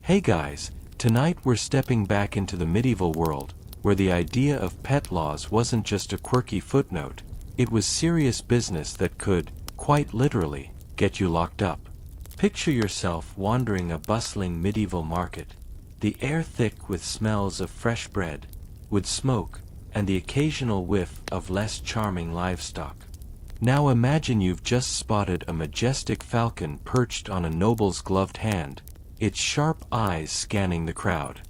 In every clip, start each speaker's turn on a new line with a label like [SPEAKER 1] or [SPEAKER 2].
[SPEAKER 1] Hey guys, tonight we're stepping back into the medieval world, where the idea of pet laws wasn't just a quirky footnote, it was serious business that could, quite literally, get you locked up. Picture yourself wandering a bustling medieval market, the air thick with smells of fresh bread, wood smoke, and the occasional whiff of less charming livestock. Now imagine you've just spotted a majestic falcon perched on a noble's gloved hand, its sharp eyes scanning the crowd.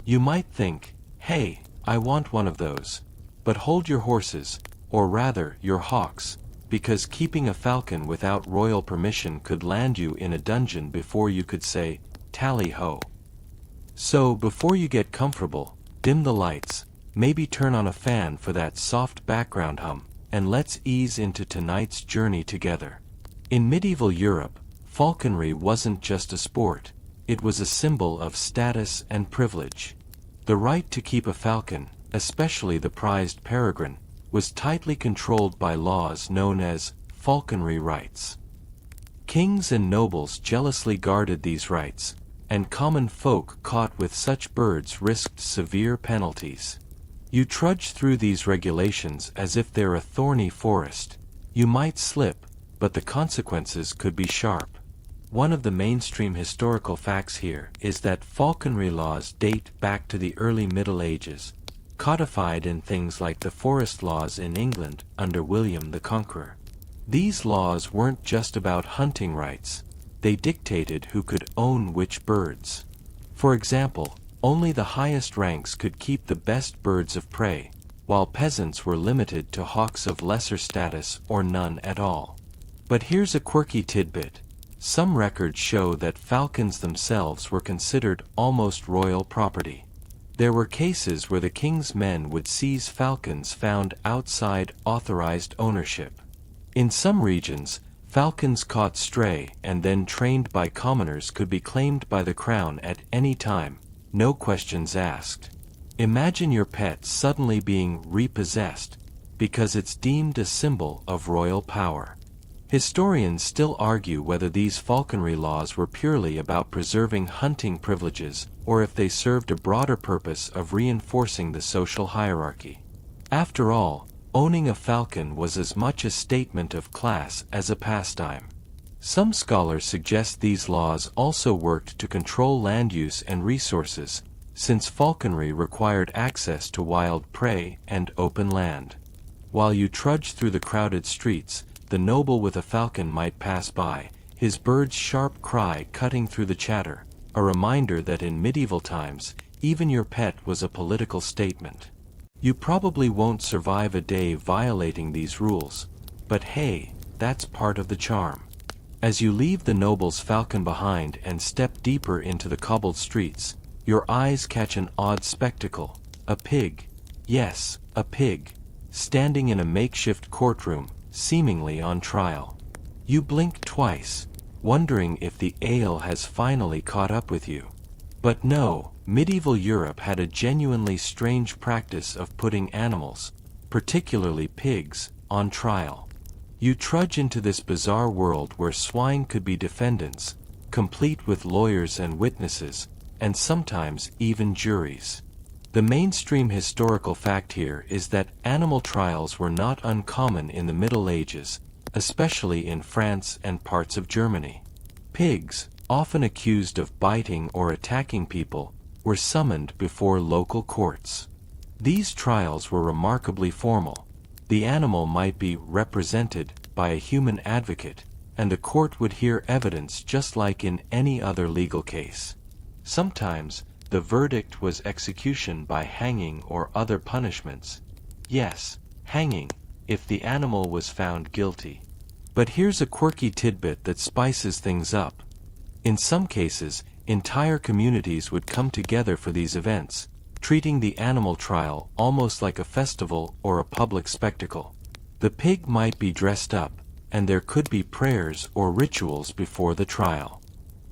[SPEAKER 1] You might think, hey, I want one of those. But hold your horses, or rather, your hawks, because keeping a falcon without royal permission could land you in a dungeon before you could say, tally-ho. So, before you get comfortable, dim the lights, maybe turn on a fan for that soft background hum, and let's ease into tonight's journey together. In medieval Europe, falconry wasn't just a sport. It was a symbol of status and privilege. The right to keep a falcon, especially the prized peregrine, was tightly controlled by laws known as falconry rights. Kings and nobles jealously guarded these rights, and common folk caught with such birds risked severe penalties. You trudge through these regulations as if they're a thorny forest. You might slip, but the consequences could be sharp. One of the mainstream historical facts here is that falconry laws date back to the early Middle Ages, codified in things like the forest laws in England under William the Conqueror. These laws weren't just about hunting rights, they dictated who could own which birds. For example, only the highest ranks could keep the best birds of prey, while peasants were limited to hawks of lesser status or none at all. But here's a quirky tidbit. Some records show that falcons themselves were considered almost royal property. There were cases where the king's men would seize falcons found outside authorized ownership. In some regions, falcons caught stray and then trained by commoners could be claimed by the crown at any time, no questions asked. Imagine your pet suddenly being repossessed, because it's deemed a symbol of royal power. Historians still argue whether these falconry laws were purely about preserving hunting privileges or if they served a broader purpose of reinforcing the social hierarchy. After all, owning a falcon was as much a statement of class as a pastime. Some scholars suggest these laws also worked to control land use and resources, since falconry required access to wild prey and open land. While you trudge through the crowded streets, the noble with a falcon might pass by, his bird's sharp cry cutting through the chatter, a reminder that in medieval times, even your pet was a political statement. You probably won't survive a day violating these rules, but hey, that's part of the charm. As you leave the noble's falcon behind and step deeper into the cobbled streets, your eyes catch an odd spectacle, a pig. Yes, a pig, standing in a makeshift courtroom, seemingly on trial. You blink twice, wondering if the ale has finally caught up with you. But no, medieval Europe had a genuinely strange practice of putting animals, particularly pigs, on trial. You trudge into this bizarre world where swine could be defendants, complete with lawyers and witnesses, and sometimes even juries. The mainstream historical fact here is that animal trials were not uncommon in the Middle Ages, especially in France and parts of Germany. Pigs, often accused of biting or attacking people, were summoned before local courts. These trials were remarkably formal. The animal might be represented by a human advocate, and the court would hear evidence just like in any other legal case. Sometimes, the verdict was execution by hanging or other punishments. Yes, hanging, if the animal was found guilty. But here's a quirky tidbit that spices things up. In some cases, entire communities would come together for these events, treating the animal trial almost like a festival or a public spectacle. The pig might be dressed up, and there could be prayers or rituals before the trial.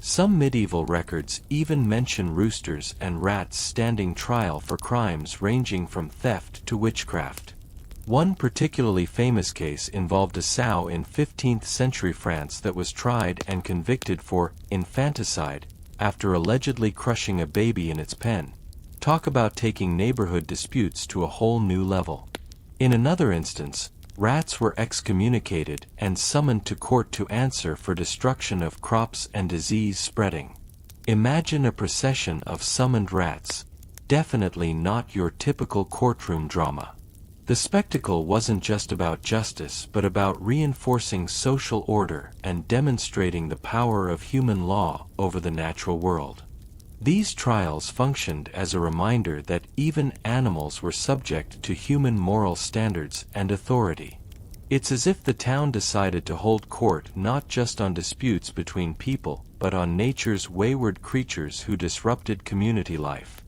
[SPEAKER 1] Some medieval records even mention roosters and rats standing trial for crimes ranging from theft to witchcraft. One particularly famous case involved a sow in 15th century France that was tried and convicted for infanticide, after allegedly crushing a baby in its pen. Talk about taking neighborhood disputes to a whole new level. In another instance, rats were excommunicated and summoned to court to answer for destruction of crops and disease spreading. Imagine a procession of summoned rats. Definitely not your typical courtroom drama. The spectacle wasn't just about justice but about reinforcing social order and demonstrating the power of human law over the natural world. These trials functioned as a reminder that even animals were subject to human moral standards and authority. It's as if the town decided to hold court not just on disputes between people, but on nature's wayward creatures who disrupted community life.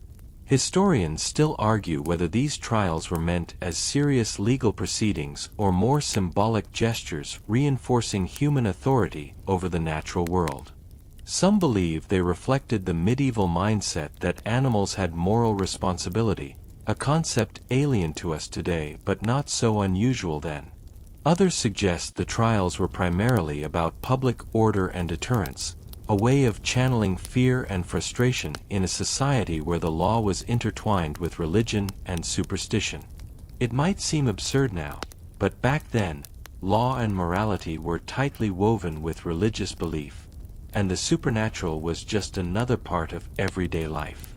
[SPEAKER 1] Historians still argue whether these trials were meant as serious legal proceedings or more symbolic gestures reinforcing human authority over the natural world. Some believe they reflected the medieval mindset that animals had moral responsibility, a concept alien to us today but not so unusual then. Others suggest the trials were primarily about public order and deterrence, a way of channeling fear and frustration in a society where the law was intertwined with religion and superstition. It might seem absurd now, but back then, law and morality were tightly woven with religious belief, and the supernatural was just another part of everyday life.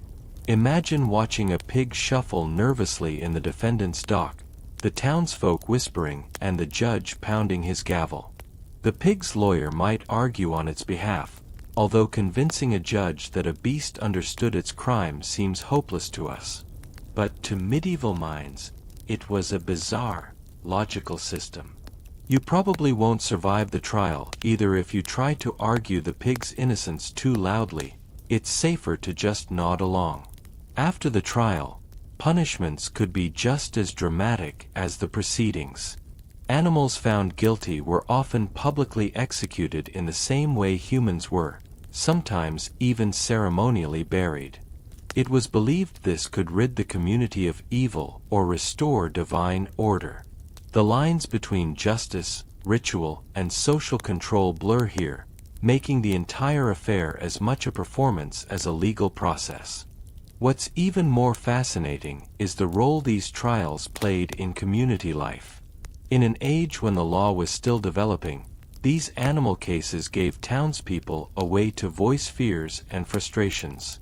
[SPEAKER 1] Imagine watching a pig shuffle nervously in the defendant's dock, the townsfolk whispering and the judge pounding his gavel. The pig's lawyer might argue on its behalf, although convincing a judge that a beast understood its crime seems hopeless to us. But to medieval minds, it was a bizarre, logical system. You probably won't survive the trial either if you try to argue the pig's innocence too loudly. It's safer to just nod along. After the trial, punishments could be just as dramatic as the proceedings. Animals found guilty were often publicly executed in the same way humans were, sometimes even ceremonially buried. It was believed this could rid the community of evil or restore divine order. The lines between justice, ritual, and social control blur here, making the entire affair as much a performance as a legal process. What's even more fascinating is the role these trials played in community life. In an age when the law was still developing, these animal cases gave townspeople a way to voice fears and frustrations.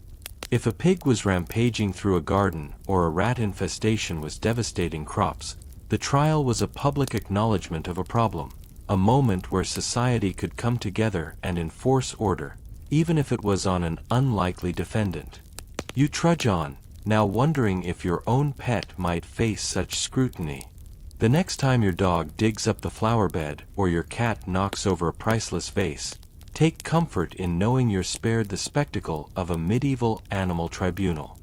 [SPEAKER 1] If a pig was rampaging through a garden or a rat infestation was devastating crops, the trial was a public acknowledgement of a problem, a moment where society could come together and enforce order, even if it was on an unlikely defendant. You trudge on, now wondering if your own pet might face such scrutiny. The next time your dog digs up the flower bed or your cat knocks over a priceless vase, take comfort in knowing you're spared the spectacle of a medieval animal tribunal.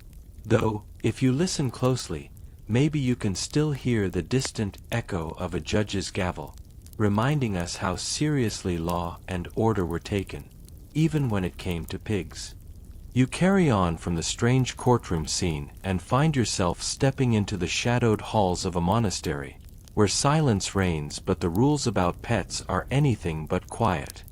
[SPEAKER 1] Though, if you listen closely, maybe you can still hear the distant echo of a judge's gavel, reminding us how seriously law and order were taken, even when it came to pigs. You carry on from the strange courtroom scene and find yourself stepping into the shadowed halls of a monastery, where silence reigns but the rules about pets are anything but quiet.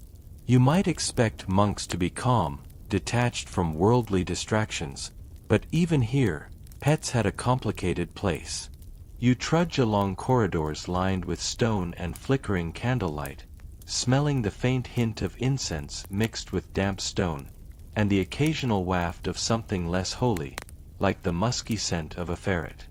[SPEAKER 1] You might expect monks to be calm, detached from worldly distractions, but even here, pets had a complicated place. You trudge along corridors lined with stone and flickering candlelight, smelling the faint hint of incense mixed with damp stone, and the occasional waft of something less holy, like the musky scent of a ferret.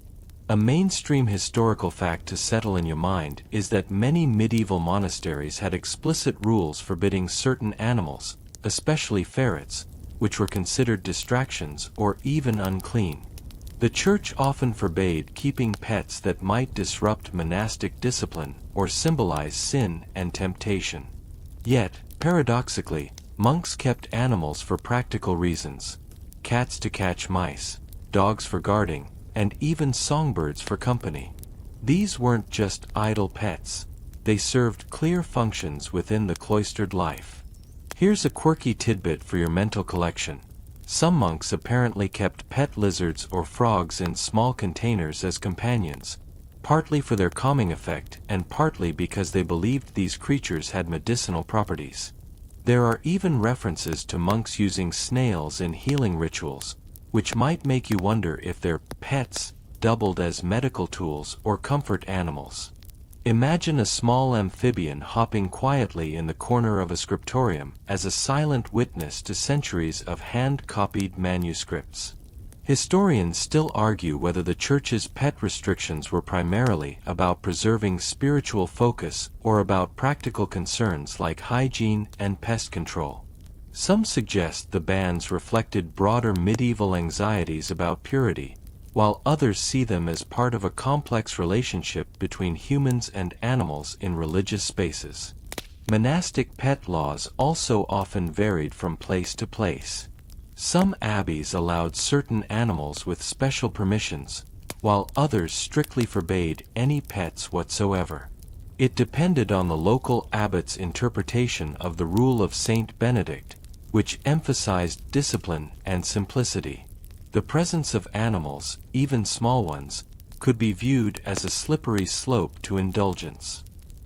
[SPEAKER 1] A mainstream historical fact to settle in your mind is that many medieval monasteries had explicit rules forbidding certain animals, especially ferrets, which were considered distractions or even unclean. The church often forbade keeping pets that might disrupt monastic discipline or symbolize sin and temptation. Yet, paradoxically, monks kept animals for practical reasons: cats to catch mice, dogs for guarding, and even songbirds for company. These weren't just idle pets. They served clear functions within the cloistered life. Here's a quirky tidbit for your mental collection. Some monks apparently kept pet lizards or frogs in small containers as companions, partly for their calming effect and partly because they believed these creatures had medicinal properties. There are even references to monks using snails in healing rituals, which might make you wonder if their pets doubled as medical tools or comfort animals. Imagine a small amphibian hopping quietly in the corner of a scriptorium as a silent witness to centuries of hand-copied manuscripts. Historians still argue whether the Church's pet restrictions were primarily about preserving spiritual focus or about practical concerns like hygiene and pest control. Some suggest the bans reflected broader medieval anxieties about purity, while others see them as part of a complex relationship between humans and animals in religious spaces. Monastic pet laws also often varied from place to place. Some abbeys allowed certain animals with special permissions, while others strictly forbade any pets whatsoever. It depended on the local abbot's interpretation of the rule of Saint Benedict, which emphasized discipline and simplicity. The presence of animals, even small ones, could be viewed as a slippery slope to indulgence.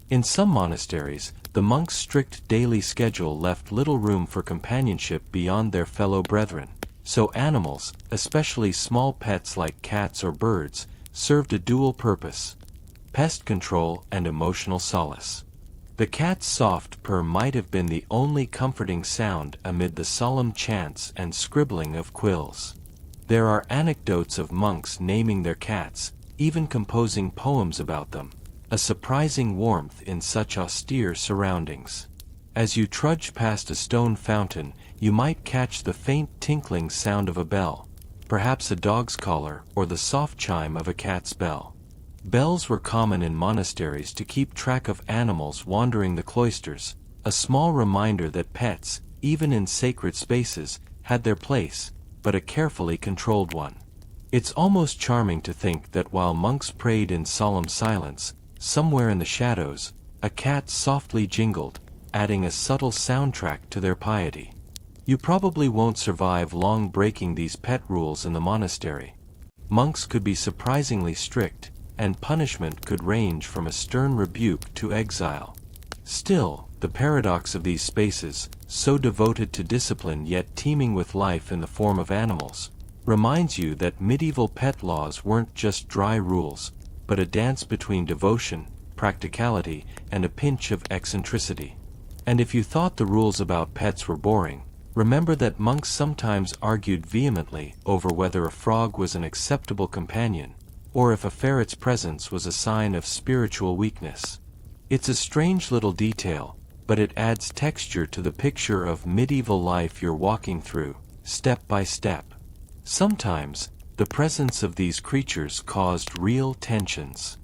[SPEAKER 1] In some monasteries, the monks' strict daily schedule left little room for companionship beyond their fellow brethren, so animals, especially small pets like cats or birds, served a dual purpose: pest control and emotional solace. The cat's soft purr might have been the only comforting sound amid the solemn chants and scribbling of quills. There are anecdotes of monks naming their cats, even composing poems about them, a surprising warmth in such austere surroundings. As you trudge past a stone fountain, you might catch the faint tinkling sound of a bell, perhaps a dog's collar or the soft chime of a cat's bell. Bells were common in monasteries to keep track of animals wandering the cloisters, a small reminder that pets, even in sacred spaces, had their place, but a carefully controlled one. It's almost charming to think that while monks prayed in solemn silence, somewhere in the shadows, a cat softly jingled, adding a subtle soundtrack to their piety. You probably won't survive long breaking these pet rules in the monastery. Monks could be surprisingly strict, and punishment could range from a stern rebuke to exile. Still, the paradox of these spaces, so devoted to discipline yet teeming with life in the form of animals, reminds you that medieval pet laws weren't just dry rules, but a dance between devotion, practicality, and a pinch of eccentricity. And if you thought the rules about pets were boring, remember that monks sometimes argued vehemently over whether a frog was an acceptable companion, or if a ferret's presence was a sign of spiritual weakness. It's a strange little detail, but it adds texture to the picture of medieval life you're walking through, step by step. Sometimes, the presence of these creatures caused real tensions.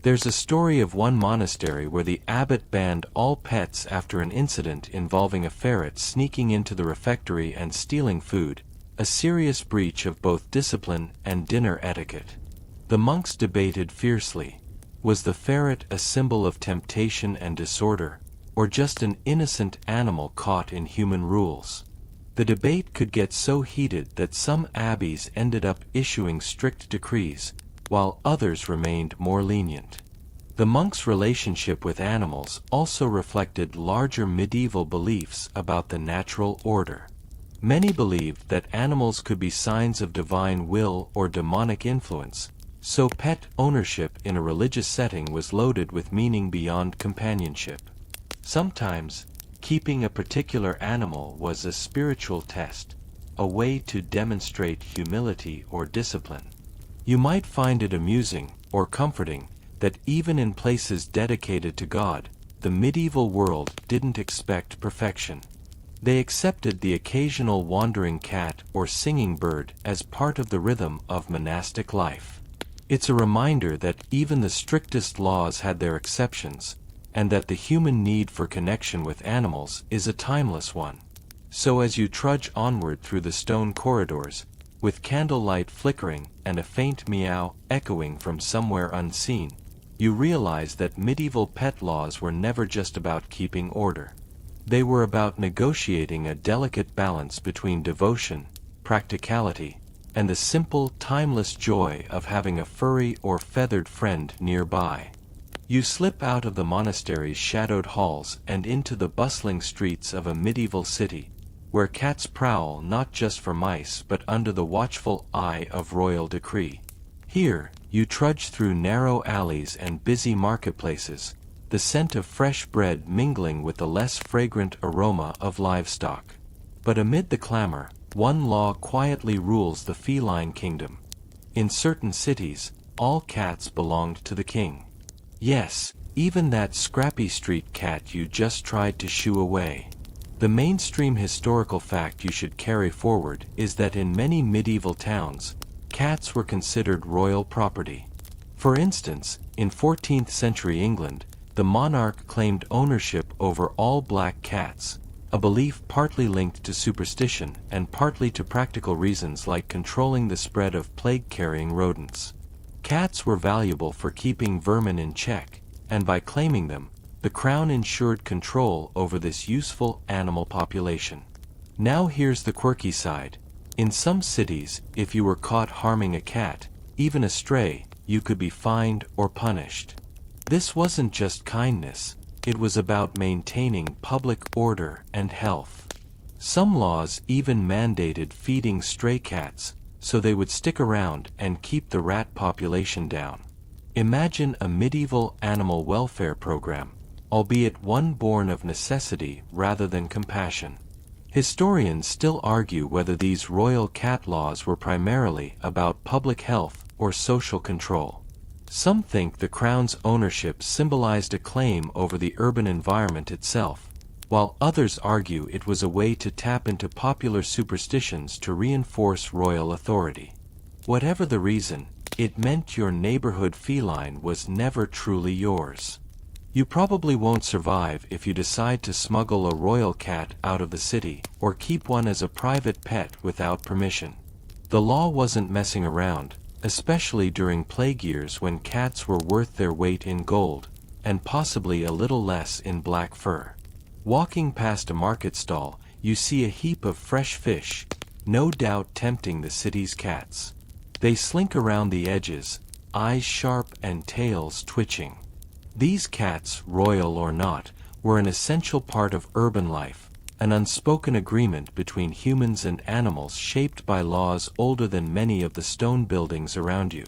[SPEAKER 1] There's a story of one monastery where the abbot banned all pets after an incident involving a ferret sneaking into the refectory and stealing food, a serious breach of both discipline and dinner etiquette. The monks debated fiercely. Was the ferret a symbol of temptation and disorder, or just an innocent animal caught in human rules? The debate could get so heated that some abbeys ended up issuing strict decrees, while others remained more lenient. The monks' relationship with animals also reflected larger medieval beliefs about the natural order. Many believed that animals could be signs of divine will or demonic influence, so pet ownership in a religious setting was loaded with meaning beyond companionship. Sometimes, keeping a particular animal was a spiritual test, a way to demonstrate humility or discipline. You might find it amusing or comforting that even in places dedicated to God, the medieval world didn't expect perfection. They accepted the occasional wandering cat or singing bird as part of the rhythm of monastic life. It's a reminder that even the strictest laws had their exceptions, and that the human need for connection with animals is a timeless one. So as you trudge onward through the stone corridors, with candlelight flickering and a faint meow echoing from somewhere unseen, you realize that medieval pet laws were never just about keeping order. They were about negotiating a delicate balance between devotion, practicality, and the simple, timeless joy of having a furry or feathered friend nearby. You slip out of the monastery's shadowed halls and into the bustling streets of a medieval city, where cats prowl not just for mice but under the watchful eye of royal decree. Here, you trudge through narrow alleys and busy marketplaces, the scent of fresh bread mingling with the less fragrant aroma of livestock. But amid the clamor, one law quietly rules the feline kingdom. In certain cities, all cats belonged to the king. Yes, even that scrappy street cat you just tried to shoo away. The mainstream historical fact you should carry forward is that in many medieval towns, cats were considered royal property. For instance, in 14th century England, the monarch claimed ownership over all black cats, a belief partly linked to superstition and partly to practical reasons like controlling the spread of plague-carrying rodents. Cats were valuable for keeping vermin in check, and by claiming them, the crown ensured control over this useful animal population. Now here's the quirky side. In some cities, if you were caught harming a cat, even a stray, you could be fined or punished. This wasn't just kindness, it was about maintaining public order and health. Some laws even mandated feeding stray cats, so they would stick around and keep the rat population down. Imagine a medieval animal welfare program, albeit one born of necessity rather than compassion. Historians still argue whether these royal cat laws were primarily about public health or social control. Some think the crown's ownership symbolized a claim over the urban environment itself, while others argue it was a way to tap into popular superstitions to reinforce royal authority. Whatever the reason, it meant your neighborhood feline was never truly yours. You probably won't survive if you decide to smuggle a royal cat out of the city or keep one as a private pet without permission. The law wasn't messing around, especially during plague years when cats were worth their weight in gold, and possibly a little less in black fur. Walking past a market stall, you see a heap of fresh fish, no doubt tempting the city's cats. They slink around the edges, eyes sharp and tails twitching. These cats, royal or not, were an essential part of urban life, an unspoken agreement between humans and animals shaped by laws older than many of the stone buildings around you.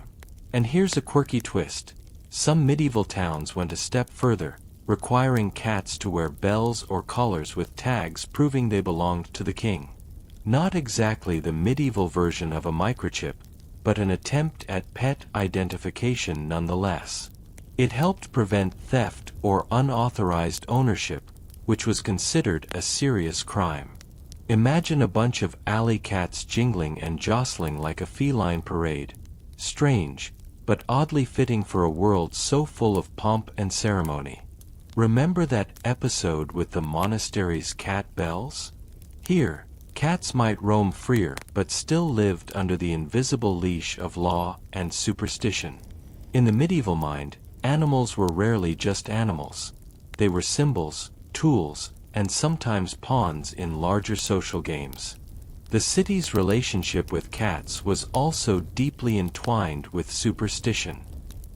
[SPEAKER 1] And here's a quirky twist. Some medieval towns went a step further, requiring cats to wear bells or collars with tags proving they belonged to the king. Not exactly the medieval version of a microchip, but an attempt at pet identification nonetheless. It helped prevent theft or unauthorized ownership, which was considered a serious crime. Imagine a bunch of alley cats jingling and jostling like a feline parade. Strange, but oddly fitting for a world so full of pomp and ceremony. Remember that episode with the monastery's cat bells? Here, cats might roam freer but still lived under the invisible leash of law and superstition. In the medieval mind, animals were rarely just animals. They were symbols, tools, and sometimes pawns in larger social games. The city's relationship with cats was also deeply entwined with superstition.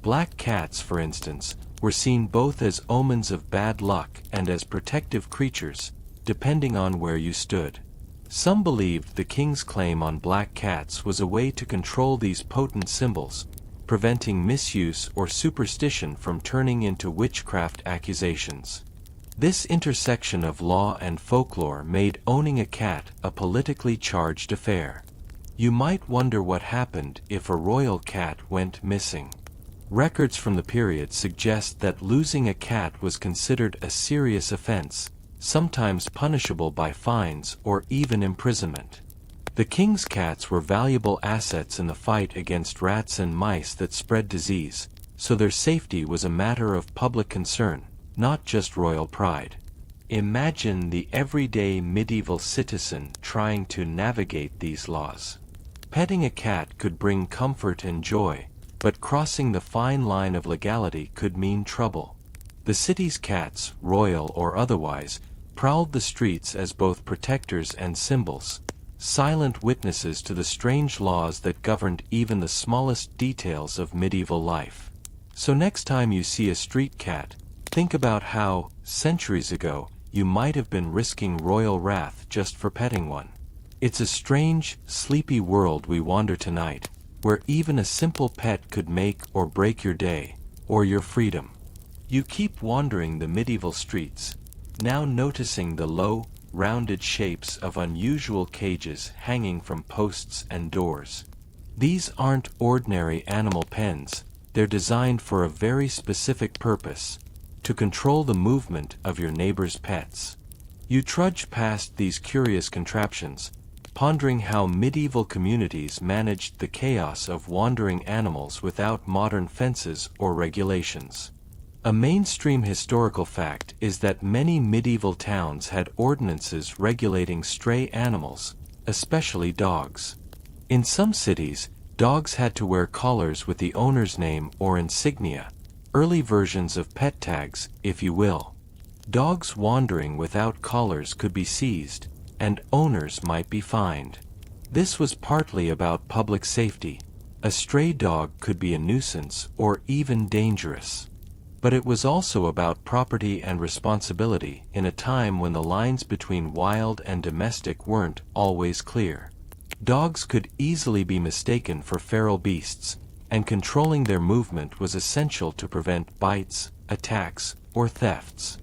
[SPEAKER 1] Black cats, for instance, were seen both as omens of bad luck and as protective creatures, depending on where you stood. Some believed the king's claim on black cats was a way to control these potent symbols, preventing misuse or superstition from turning into witchcraft accusations. This intersection of law and folklore made owning a cat a politically charged affair. You might wonder what happened if a royal cat went missing. Records from the period suggest that losing a cat was considered a serious offense, sometimes punishable by fines or even imprisonment. The king's cats were valuable assets in the fight against rats and mice that spread disease, so their safety was a matter of public concern, not just royal pride. Imagine the everyday medieval citizen trying to navigate these laws. Petting a cat could bring comfort and joy, but crossing the fine line of legality could mean trouble. The city's cats, royal or otherwise, prowled the streets as both protectors and symbols, silent witnesses to the strange laws that governed even the smallest details of medieval life. So next time you see a street cat, think about how, centuries ago, you might have been risking royal wrath just for petting one. It's a strange, sleepy world we wander tonight, where even a simple pet could make or break your day, or your freedom. You keep wandering the medieval streets, now noticing the low, rounded shapes of unusual cages hanging from posts and doors. These aren't ordinary animal pens, they're designed for a very specific purpose: to control the movement of your neighbor's pets. You trudge past these curious contraptions, pondering how medieval communities managed the chaos of wandering animals without modern fences or regulations. A mainstream historical fact is that many medieval towns had ordinances regulating stray animals, especially dogs. In some cities, dogs had to wear collars with the owner's name or insignia, early versions of pet tags, if you will. Dogs wandering without collars could be seized, and owners might be fined. This was partly about public safety. A stray dog could be a nuisance or even dangerous. But it was also about property and responsibility in a time when the lines between wild and domestic weren't always clear. Dogs could easily be mistaken for feral beasts, and controlling their movement was essential to prevent bites, attacks, or thefts.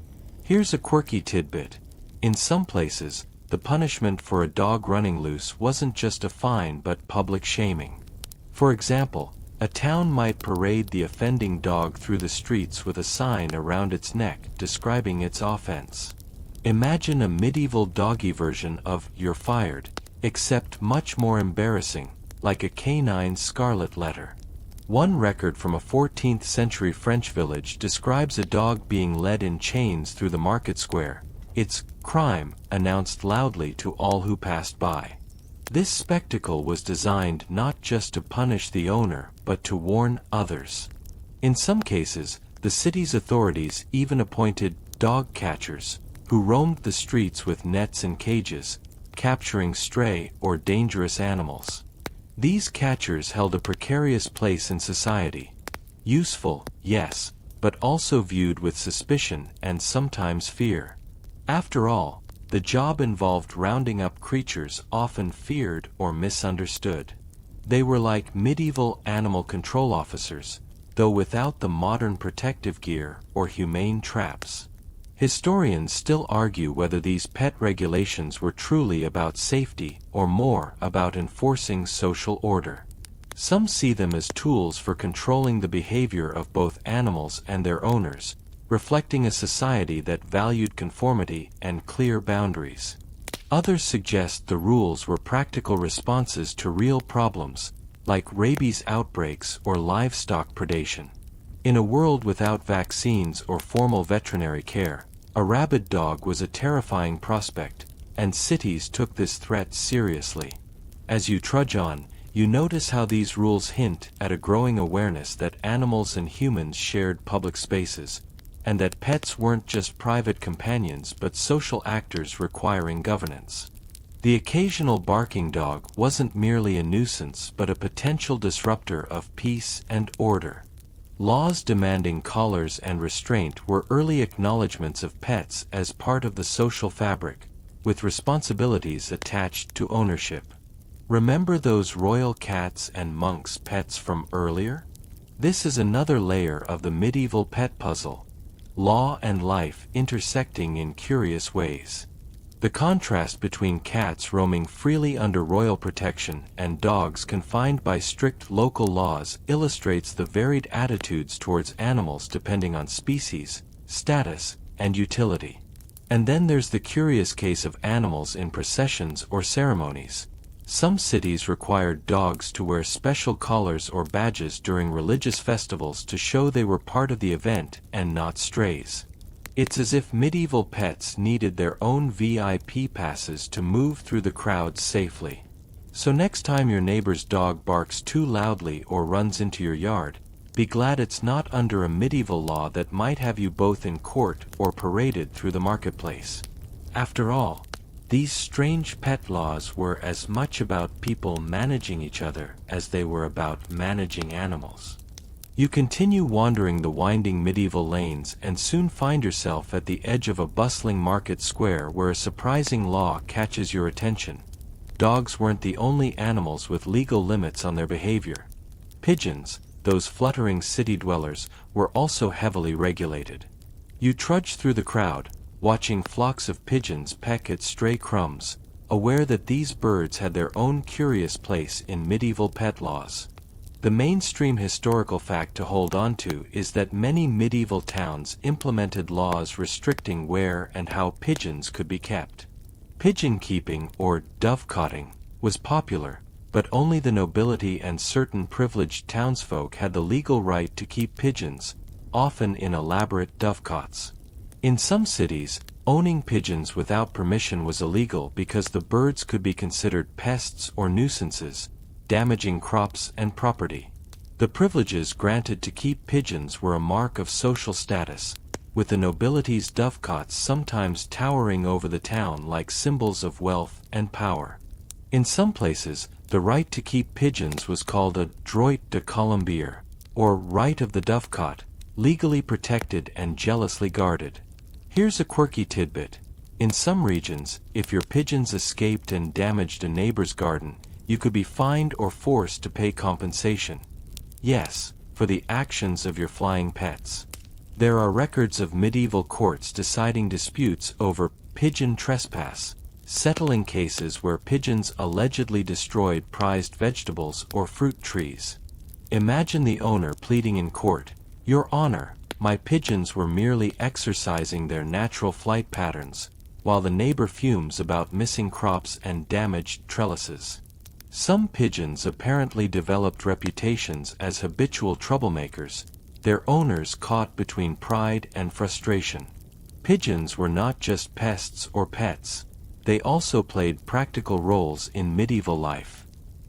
[SPEAKER 1] Here's a quirky tidbit. In some places, the punishment for a dog running loose wasn't just a fine but public shaming. For example, a town might parade the offending dog through the streets with a sign around its neck describing its offense. Imagine a medieval doggy version of "You're fired," except much more embarrassing, like a canine scarlet letter. One record from a 14th century French village describes a dog being led in chains through the market square, its crime announced loudly to all who passed by. This spectacle was designed not just to punish the owner but to warn others. In some cases, the city's authorities even appointed dog catchers, who roamed the streets with nets and cages, capturing stray or dangerous animals. These catchers held a precarious place in society. Useful, yes, but also viewed with suspicion and sometimes fear. After all, the job involved rounding up creatures often feared or misunderstood. They were like medieval animal control officers, though without the modern protective gear or humane traps. Historians still argue whether these pet regulations were truly about safety or more about enforcing social order. Some see them as tools for controlling the behavior of both animals and their owners, reflecting a society that valued conformity and clear boundaries. Others suggest the rules were practical responses to real problems, like rabies outbreaks or livestock predation. In a world without vaccines or formal veterinary care, a rabid dog was a terrifying prospect, and cities took this threat seriously. As you trudge on, you notice how these rules hint at a growing awareness that animals and humans shared public spaces, and that pets weren't just private companions but social actors requiring governance. The occasional barking dog wasn't merely a nuisance but a potential disruptor of peace and order. Laws demanding collars and restraint were early acknowledgments of pets as part of the social fabric, with responsibilities attached to ownership. Remember those royal cats and monks' pets from earlier? This is another layer of the medieval pet puzzle, law and life intersecting in curious ways. The contrast between cats roaming freely under royal protection and dogs confined by strict local laws illustrates the varied attitudes towards animals depending on species, status, and utility. And then there's the curious case of animals in processions or ceremonies. Some cities required dogs to wear special collars or badges during religious festivals to show they were part of the event and not strays. It's as if medieval pets needed their own VIP passes to move through the crowds safely. So next time your neighbor's dog barks too loudly or runs into your yard, be glad it's not under a medieval law that might have you both in court or paraded through the marketplace. After all, these strange pet laws were as much about people managing each other as they were about managing animals. You continue wandering the winding medieval lanes and soon find yourself at the edge of a bustling market square where a surprising law catches your attention. Dogs weren't the only animals with legal limits on their behavior. Pigeons, those fluttering city dwellers, were also heavily regulated. You trudge through the crowd, watching flocks of pigeons peck at stray crumbs, aware that these birds had their own curious place in medieval pet laws. The mainstream historical fact to hold on to is that many medieval towns implemented laws restricting where and how pigeons could be kept. Pigeon keeping, or dovecotting, was popular, but only the nobility and certain privileged townsfolk had the legal right to keep pigeons, often in elaborate dovecots. In some cities, owning pigeons without permission was illegal because the birds could be considered pests or nuisances, damaging crops and property. The privileges granted to keep pigeons were a mark of social status, with the nobility's dovecots sometimes towering over the town like symbols of wealth and power. In some places, the right to keep pigeons was called a droit de colombier, or right of the dovecot, legally protected and jealously guarded. Here's a quirky tidbit. In some regions, if your pigeons escaped and damaged a neighbor's garden, you could be fined or forced to pay compensation. Yes, for the actions of your flying pets. There are records of medieval courts deciding disputes over pigeon trespass, settling cases where pigeons allegedly destroyed prized vegetables or fruit trees. Imagine the owner pleading in court, "Your Honor, my pigeons were merely exercising their natural flight patterns," while the neighbor fumes about missing crops and damaged trellises. Some pigeons apparently developed reputations as habitual troublemakers, their owners caught between pride and frustration. Pigeons were not just pests or pets. They also played practical roles in medieval life.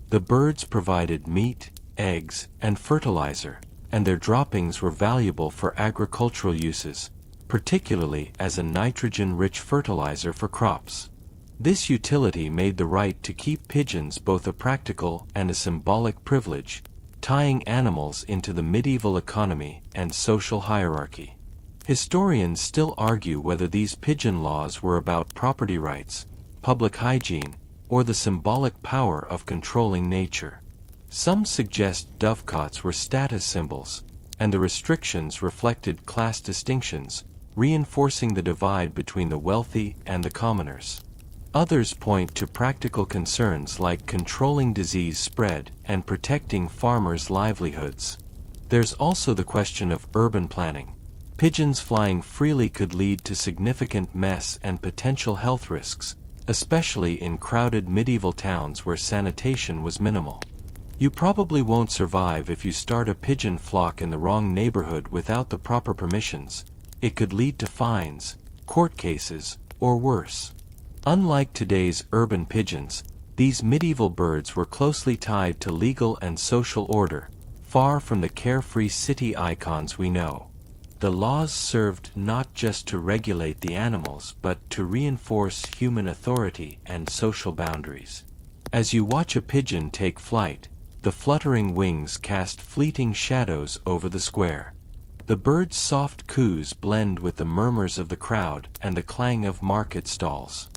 [SPEAKER 1] The birds provided meat, eggs, and fertilizer, and their droppings were valuable for agricultural uses, particularly as a nitrogen-rich fertilizer for crops. This utility made the right to keep pigeons both a practical and a symbolic privilege, tying animals into the medieval economy and social hierarchy. Historians still argue whether these pigeon laws were about property rights, public hygiene, or the symbolic power of controlling nature. Some suggest dovecots were status symbols, and the restrictions reflected class distinctions, reinforcing the divide between the wealthy and the commoners. Others point to practical concerns like controlling disease spread and protecting farmers' livelihoods. There's also the question of urban planning. Pigeons flying freely could lead to significant mess and potential health risks, especially in crowded medieval towns where sanitation was minimal. You probably won't survive if you start a pigeon flock in the wrong neighborhood without the proper permissions. It could lead to fines, court cases, or worse. Unlike today's urban pigeons, these medieval birds were closely tied to legal and social order, far from the carefree city icons we know. The laws served not just to regulate the animals but to reinforce human authority and social boundaries. As you watch a pigeon take flight, the fluttering wings cast fleeting shadows over the square. The bird's soft coos blend with the murmurs of the crowd and the clang of market stalls.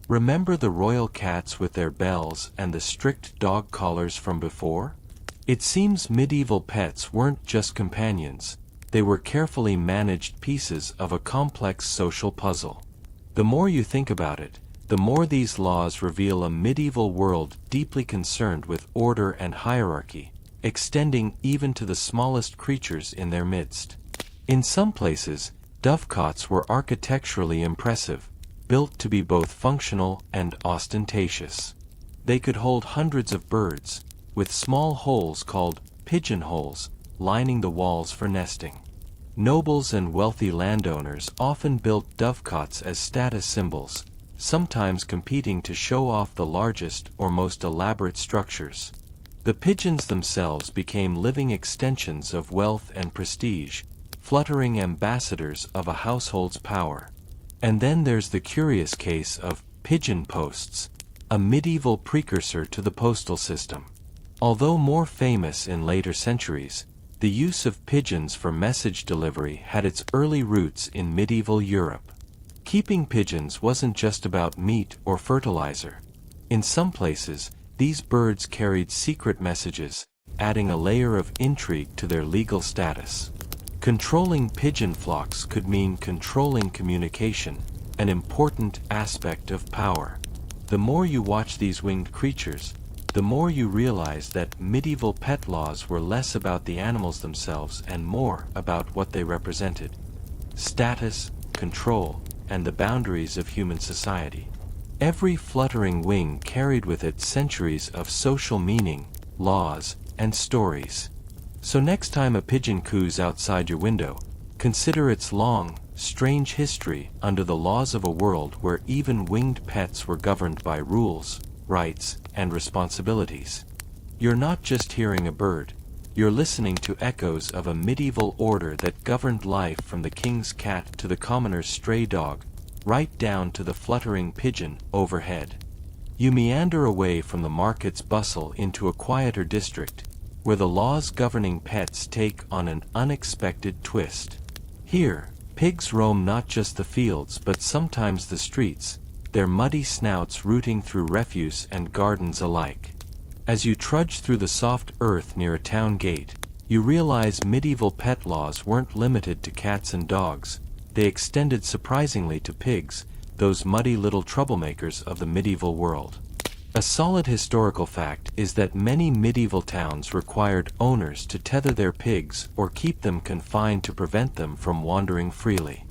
[SPEAKER 1] Remember the royal cats with their bells and the strict dog collars from before? It seems medieval pets weren't just companions, they were carefully managed pieces of a complex social puzzle. The more you think about it, the more these laws reveal a medieval world deeply concerned with order and hierarchy, extending even to the smallest creatures in their midst. In some places, dovecots were architecturally impressive, built to be both functional and ostentatious. They could hold hundreds of birds, with small holes called pigeonholes lining the walls for nesting. Nobles and wealthy landowners often built dovecots as status symbols, sometimes competing to show off the largest or most elaborate structures. The pigeons themselves became living extensions of wealth and prestige, fluttering ambassadors of a household's power. And then there's the curious case of pigeon posts, a medieval precursor to the postal system. Although more famous in later centuries, The use of pigeons for message delivery had its early roots in medieval Europe. Keeping pigeons wasn't just about meat or fertilizer. In some places, these birds carried secret messages, adding a layer of intrigue to their legal status. Controlling pigeon flocks could mean controlling communication, an important aspect of power. The more you watch these winged creatures, the more you realize that medieval pet laws were less about the animals themselves and more about what they represented: status, control, and the boundaries of human society. Every fluttering wing carried with it centuries of social meaning, laws, and stories. So next time a pigeon coos outside your window, consider its long, strange history under the laws of a world where even winged pets were governed by rules, rights, and responsibilities. You're not just hearing a bird, you're listening to echoes of a medieval order that governed life from the king's cat to the commoner's stray dog, right down to the fluttering pigeon overhead. You meander away from the market's bustle into a quieter district, where the laws governing pets take on an unexpected twist. Here, pigs roam not just the fields but sometimes the streets, their muddy snouts rooting through refuse and gardens alike. As you trudge through the soft earth near a town gate, you realize medieval pet laws weren't limited to cats and dogs. They extended surprisingly to pigs, those muddy little troublemakers of the medieval world. A solid historical fact is that many medieval towns required owners to tether their pigs or keep them confined to prevent them from wandering freely.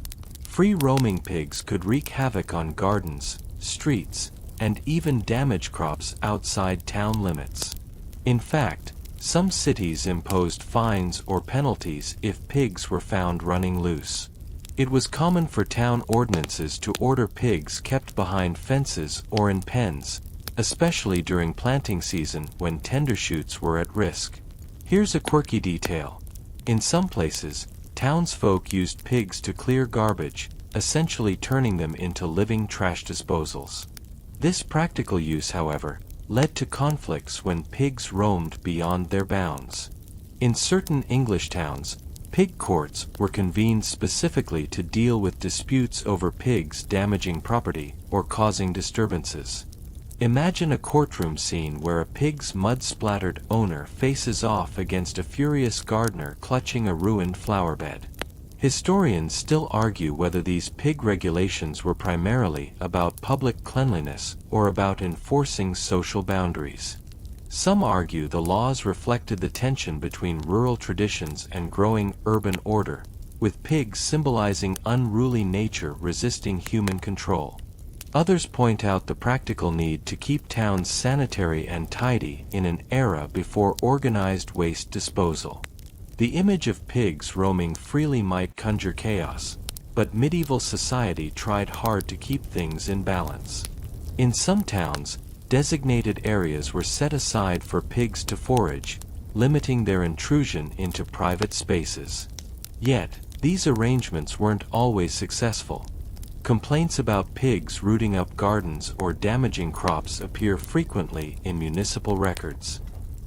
[SPEAKER 1] Free-roaming pigs could wreak havoc on gardens, streets, and even damage crops outside town limits. In fact, some cities imposed fines or penalties if pigs were found running loose. It was common for town ordinances to order pigs kept behind fences or in pens, especially during planting season when tender shoots were at risk. Here's a quirky detail. In some places, townsfolk used pigs to clear garbage, essentially turning them into living trash disposals. This practical use, however, led to conflicts when pigs roamed beyond their bounds. In certain English towns, pig courts were convened specifically to deal with disputes over pigs damaging property or causing disturbances. Imagine a courtroom scene where a pig's mud-splattered owner faces off against a furious gardener clutching a ruined flower bed. Historians still argue whether these pig regulations were primarily about public cleanliness or about enforcing social boundaries. Some argue the laws reflected the tension between rural traditions and growing urban order, with pigs symbolizing unruly nature resisting human control. Others point out the practical need to keep towns sanitary and tidy in an era before organized waste disposal. The image of pigs roaming freely might conjure chaos, but medieval society tried hard to keep things in balance. In some towns, designated areas were set aside for pigs to forage, limiting their intrusion into private spaces. Yet, these arrangements weren't always successful. Complaints about pigs rooting up gardens or damaging crops appear frequently in municipal records.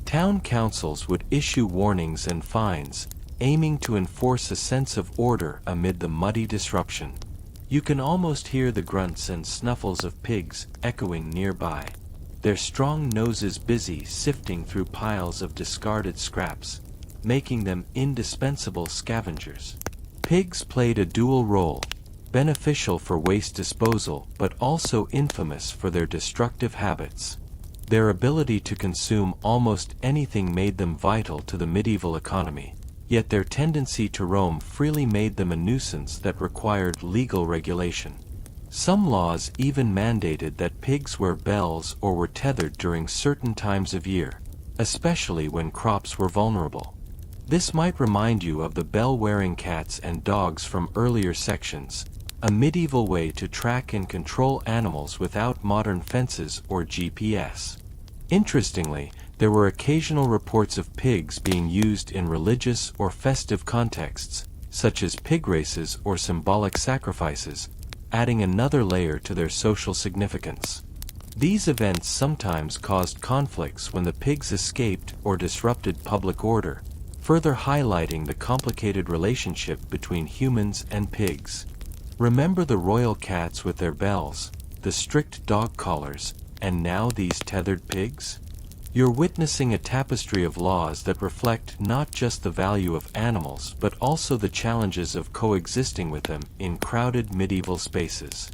[SPEAKER 1] Town councils would issue warnings and fines, aiming to enforce a sense of order amid the muddy disruption. You can almost hear the grunts and snuffles of pigs echoing nearby, their strong noses busy sifting through piles of discarded scraps, making them indispensable scavengers. Pigs played a dual role, beneficial for waste disposal but also infamous for their destructive habits. Their ability to consume almost anything made them vital to the medieval economy, yet their tendency to roam freely made them a nuisance that required legal regulation. Some laws even mandated that pigs wear bells or were tethered during certain times of year, especially when crops were vulnerable. This might remind you of the bell-wearing cats and dogs from earlier sections, a medieval way to track and control animals without modern fences or GPS. Interestingly, there were occasional reports of pigs being used in religious or festive contexts, such as pig races or symbolic sacrifices, adding another layer to their social significance. These events sometimes caused conflicts when the pigs escaped or disrupted public order, further highlighting the complicated relationship between humans and pigs. Remember the royal cats with their bells, the strict dog collars, and now these tethered pigs? You're witnessing a tapestry of laws that reflect not just the value of animals but also the challenges of coexisting with them in crowded medieval spaces.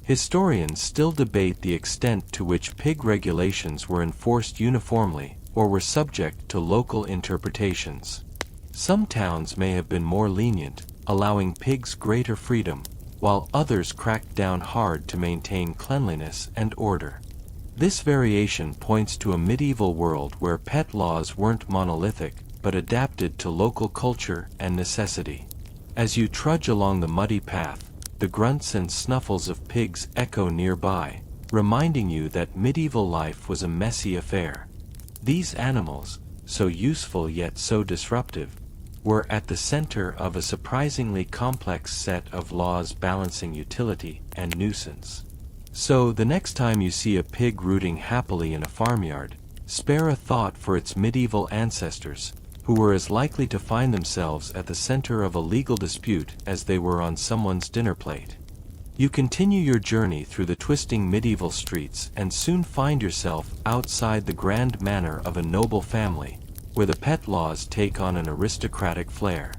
[SPEAKER 1] Historians still debate the extent to which pig regulations were enforced uniformly or were subject to local interpretations. Some towns may have been more lenient, allowing pigs greater freedom, while others cracked down hard to maintain cleanliness and order. This variation points to a medieval world where pet laws weren't monolithic, but adapted to local culture and necessity. As you trudge along the muddy path, the grunts and snuffles of pigs echo nearby, reminding you that medieval life was a messy affair. These animals, so useful yet so disruptive, were at the center of a surprisingly complex set of laws balancing utility and nuisance. So, the next time you see a pig rooting happily in a farmyard, spare a thought for its medieval ancestors, who were as likely to find themselves at the center of a legal dispute as they were on someone's dinner plate. You continue your journey through the twisting medieval streets and soon find yourself outside the grand manor of a noble family, where the pet laws take on an aristocratic flair.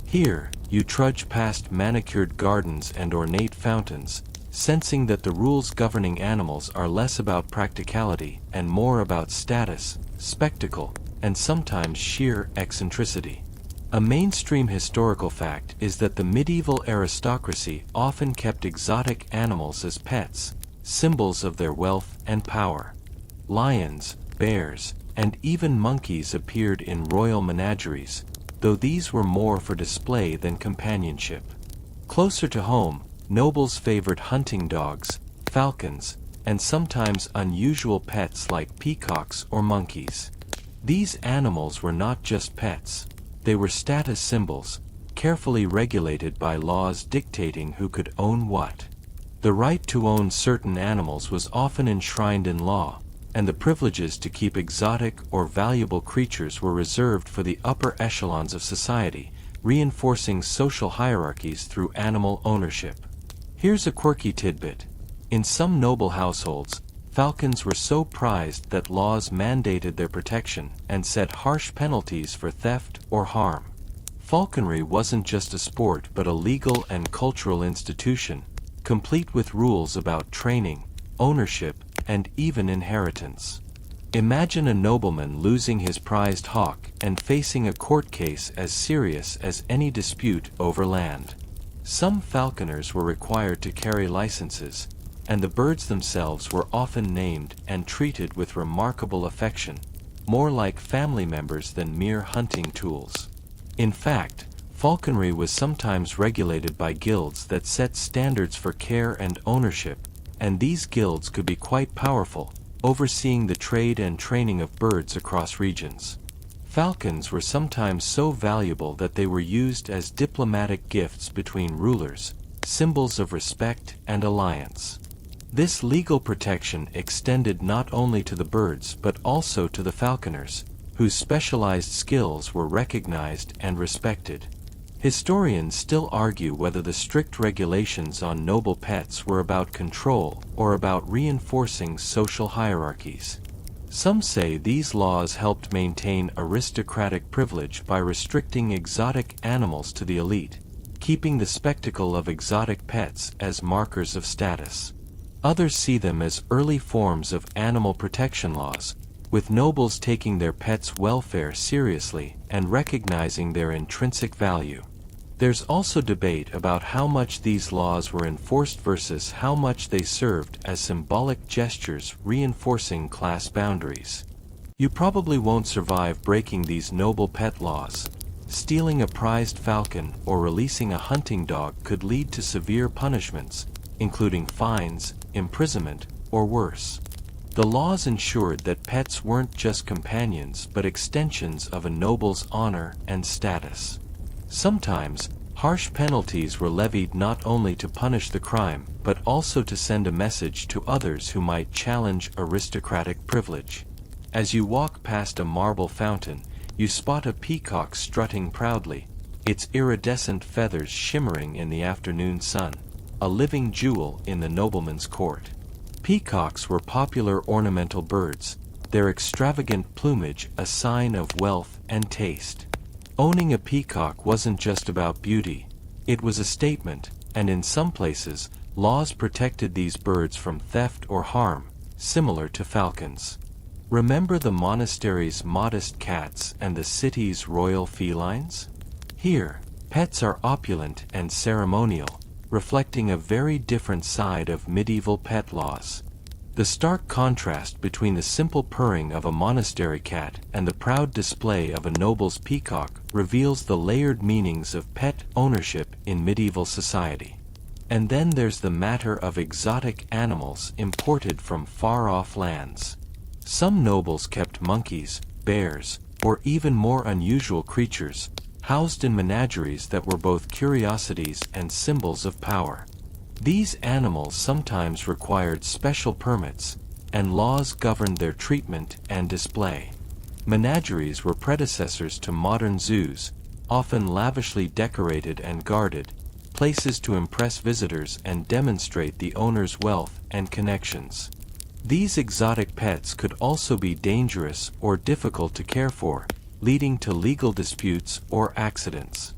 [SPEAKER 1] Here, you trudge past manicured gardens and ornate fountains, sensing that the rules governing animals are less about practicality and more about status, spectacle, and sometimes sheer eccentricity. A mainstream historical fact is that the medieval aristocracy often kept exotic animals as pets, symbols of their wealth and power. Lions, bears, and even monkeys appeared in royal menageries, though these were more for display than companionship. Closer to home, nobles favored hunting dogs, falcons, and sometimes unusual pets like peacocks or monkeys. These animals were not just pets, they were status symbols, carefully regulated by laws dictating who could own what. The right to own certain animals was often enshrined in law, and the privileges to keep exotic or valuable creatures were reserved for the upper echelons of society, reinforcing social hierarchies through animal ownership. Here's a quirky tidbit. In some noble households, falcons were so prized that laws mandated their protection and set harsh penalties for theft or harm. Falconry wasn't just a sport but a legal and cultural institution, complete with rules about training, ownership, and even inheritance. Imagine a nobleman losing his prized hawk and facing a court case as serious as any dispute over land. Some falconers were required to carry licenses, and the birds themselves were often named and treated with remarkable affection, more like family members than mere hunting tools. In fact, falconry was sometimes regulated by guilds that set standards for care and ownership, and these guilds could be quite powerful, overseeing the trade and training of birds across regions. Falcons were sometimes so valuable that they were used as diplomatic gifts between rulers, symbols of respect and alliance. This legal protection extended not only to the birds but also to the falconers, whose specialized skills were recognized and respected. Historians still argue whether the strict regulations on noble pets were about control or about reinforcing social hierarchies. Some say these laws helped maintain aristocratic privilege by restricting exotic animals to the elite, keeping the spectacle of exotic pets as markers of status. Others see them as early forms of animal protection laws, with nobles taking their pets' welfare seriously and recognizing their intrinsic value. There's also debate about how much these laws were enforced versus how much they served as symbolic gestures reinforcing class boundaries. You probably won't survive breaking these noble pet laws. Stealing a prized falcon or releasing a hunting dog could lead to severe punishments, including fines, imprisonment, or worse. The laws ensured that pets weren't just companions but extensions of a noble's honor and status. Sometimes, harsh penalties were levied not only to punish the crime but also to send a message to others who might challenge aristocratic privilege. As you walk past a marble fountain, you spot a peacock strutting proudly, its iridescent feathers shimmering in the afternoon sun, a living jewel in the nobleman's court. Peacocks were popular ornamental birds, their extravagant plumage a sign of wealth and taste. Owning a peacock wasn't just about beauty, it was a statement, and in some places, laws protected these birds from theft or harm, similar to falcons. Remember the monastery's modest cats and the city's royal felines? Here, pets are opulent and ceremonial, reflecting a very different side of medieval pet laws. The stark contrast between the simple purring of a monastery cat and the proud display of a noble's peacock reveals the layered meanings of pet ownership in medieval society. And then there's the matter of exotic animals imported from far-off lands. Some nobles kept monkeys, bears, or even more unusual creatures, housed in menageries that were both curiosities and symbols of power. These animals sometimes required special permits, and laws governed their treatment and display. Menageries were predecessors to modern zoos, often lavishly decorated and guarded, places to impress visitors and demonstrate the owner's wealth and connections. These exotic pets could also be dangerous or difficult to care for, leading to legal disputes or accidents.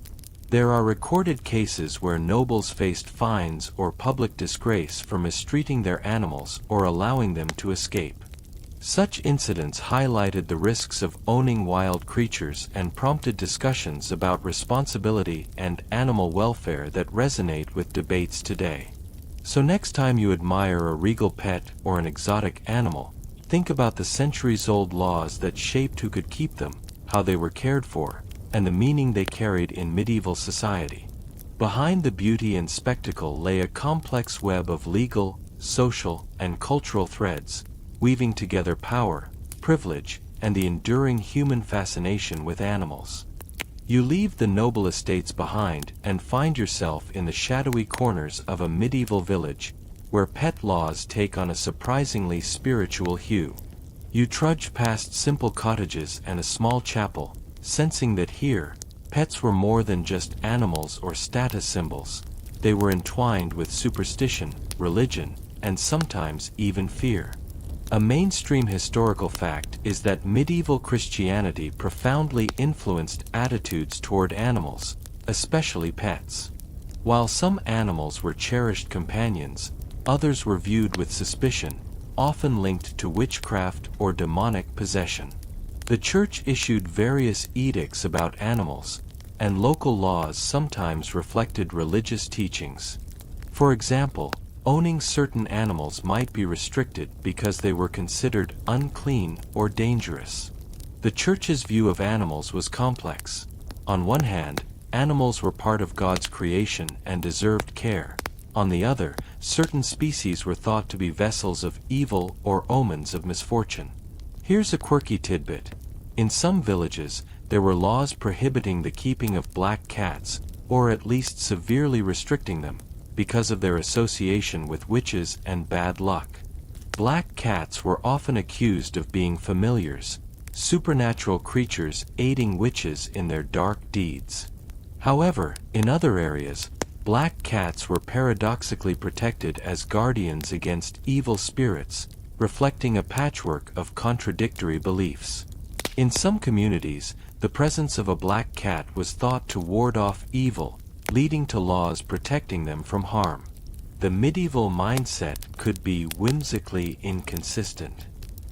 [SPEAKER 1] There are recorded cases where nobles faced fines or public disgrace for mistreating their animals or allowing them to escape. Such incidents highlighted the risks of owning wild creatures and prompted discussions about responsibility and animal welfare that resonate with debates today. So next time you admire a regal pet or an exotic animal, think about the centuries-old laws that shaped who could keep them, how they were cared for, and the meaning they carried in medieval society. Behind the beauty and spectacle lay a complex web of legal, social, and cultural threads, weaving together power, privilege, and the enduring human fascination with animals. You leave the noble estates behind and find yourself in the shadowy corners of a medieval village, where pet laws take on a surprisingly spiritual hue. You trudge past simple cottages and a small chapel, sensing that here, pets were more than just animals or status symbols. They were entwined with superstition, religion, and sometimes even fear. A mainstream historical fact is that medieval Christianity profoundly influenced attitudes toward animals, especially pets. While some animals were cherished companions, others were viewed with suspicion, often linked to witchcraft or demonic possession. The Church issued various edicts about animals, and local laws sometimes reflected religious teachings. For example, owning certain animals might be restricted because they were considered unclean or dangerous. The Church's view of animals was complex. On one hand, animals were part of God's creation and deserved care. On the other, certain species were thought to be vessels of evil or omens of misfortune. Here's a quirky tidbit. In some villages, there were laws prohibiting the keeping of black cats, or at least severely restricting them, because of their association with witches and bad luck. Black cats were often accused of being familiars, supernatural creatures aiding witches in their dark deeds. However, in other areas, black cats were paradoxically protected as guardians against evil spirits, reflecting a patchwork of contradictory beliefs. In some communities, the presence of a black cat was thought to ward off evil, leading to laws protecting them from harm. The medieval mindset could be whimsically inconsistent.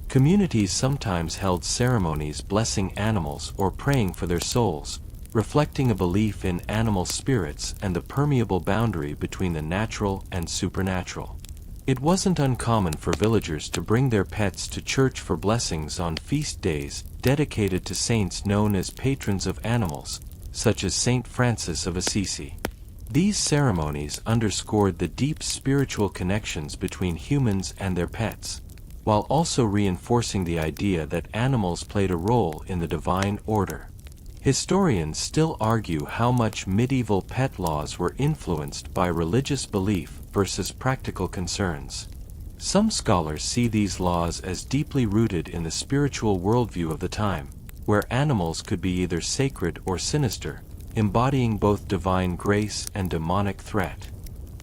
[SPEAKER 1] Communities sometimes held ceremonies blessing animals or praying for their souls, reflecting a belief in animal spirits and the permeable boundary between the natural and supernatural. It wasn't uncommon for villagers to bring their pets to church for blessings on feast days dedicated to saints known as patrons of animals, such as Saint Francis of Assisi. These ceremonies underscored the deep spiritual connections between humans and their pets, while also reinforcing the idea that animals played a role in the divine order. Historians still argue how much medieval pet laws were influenced by religious belief versus practical concerns. Some scholars see these laws as deeply rooted in the spiritual worldview of the time, where animals could be either sacred or sinister, embodying both divine grace and demonic threat.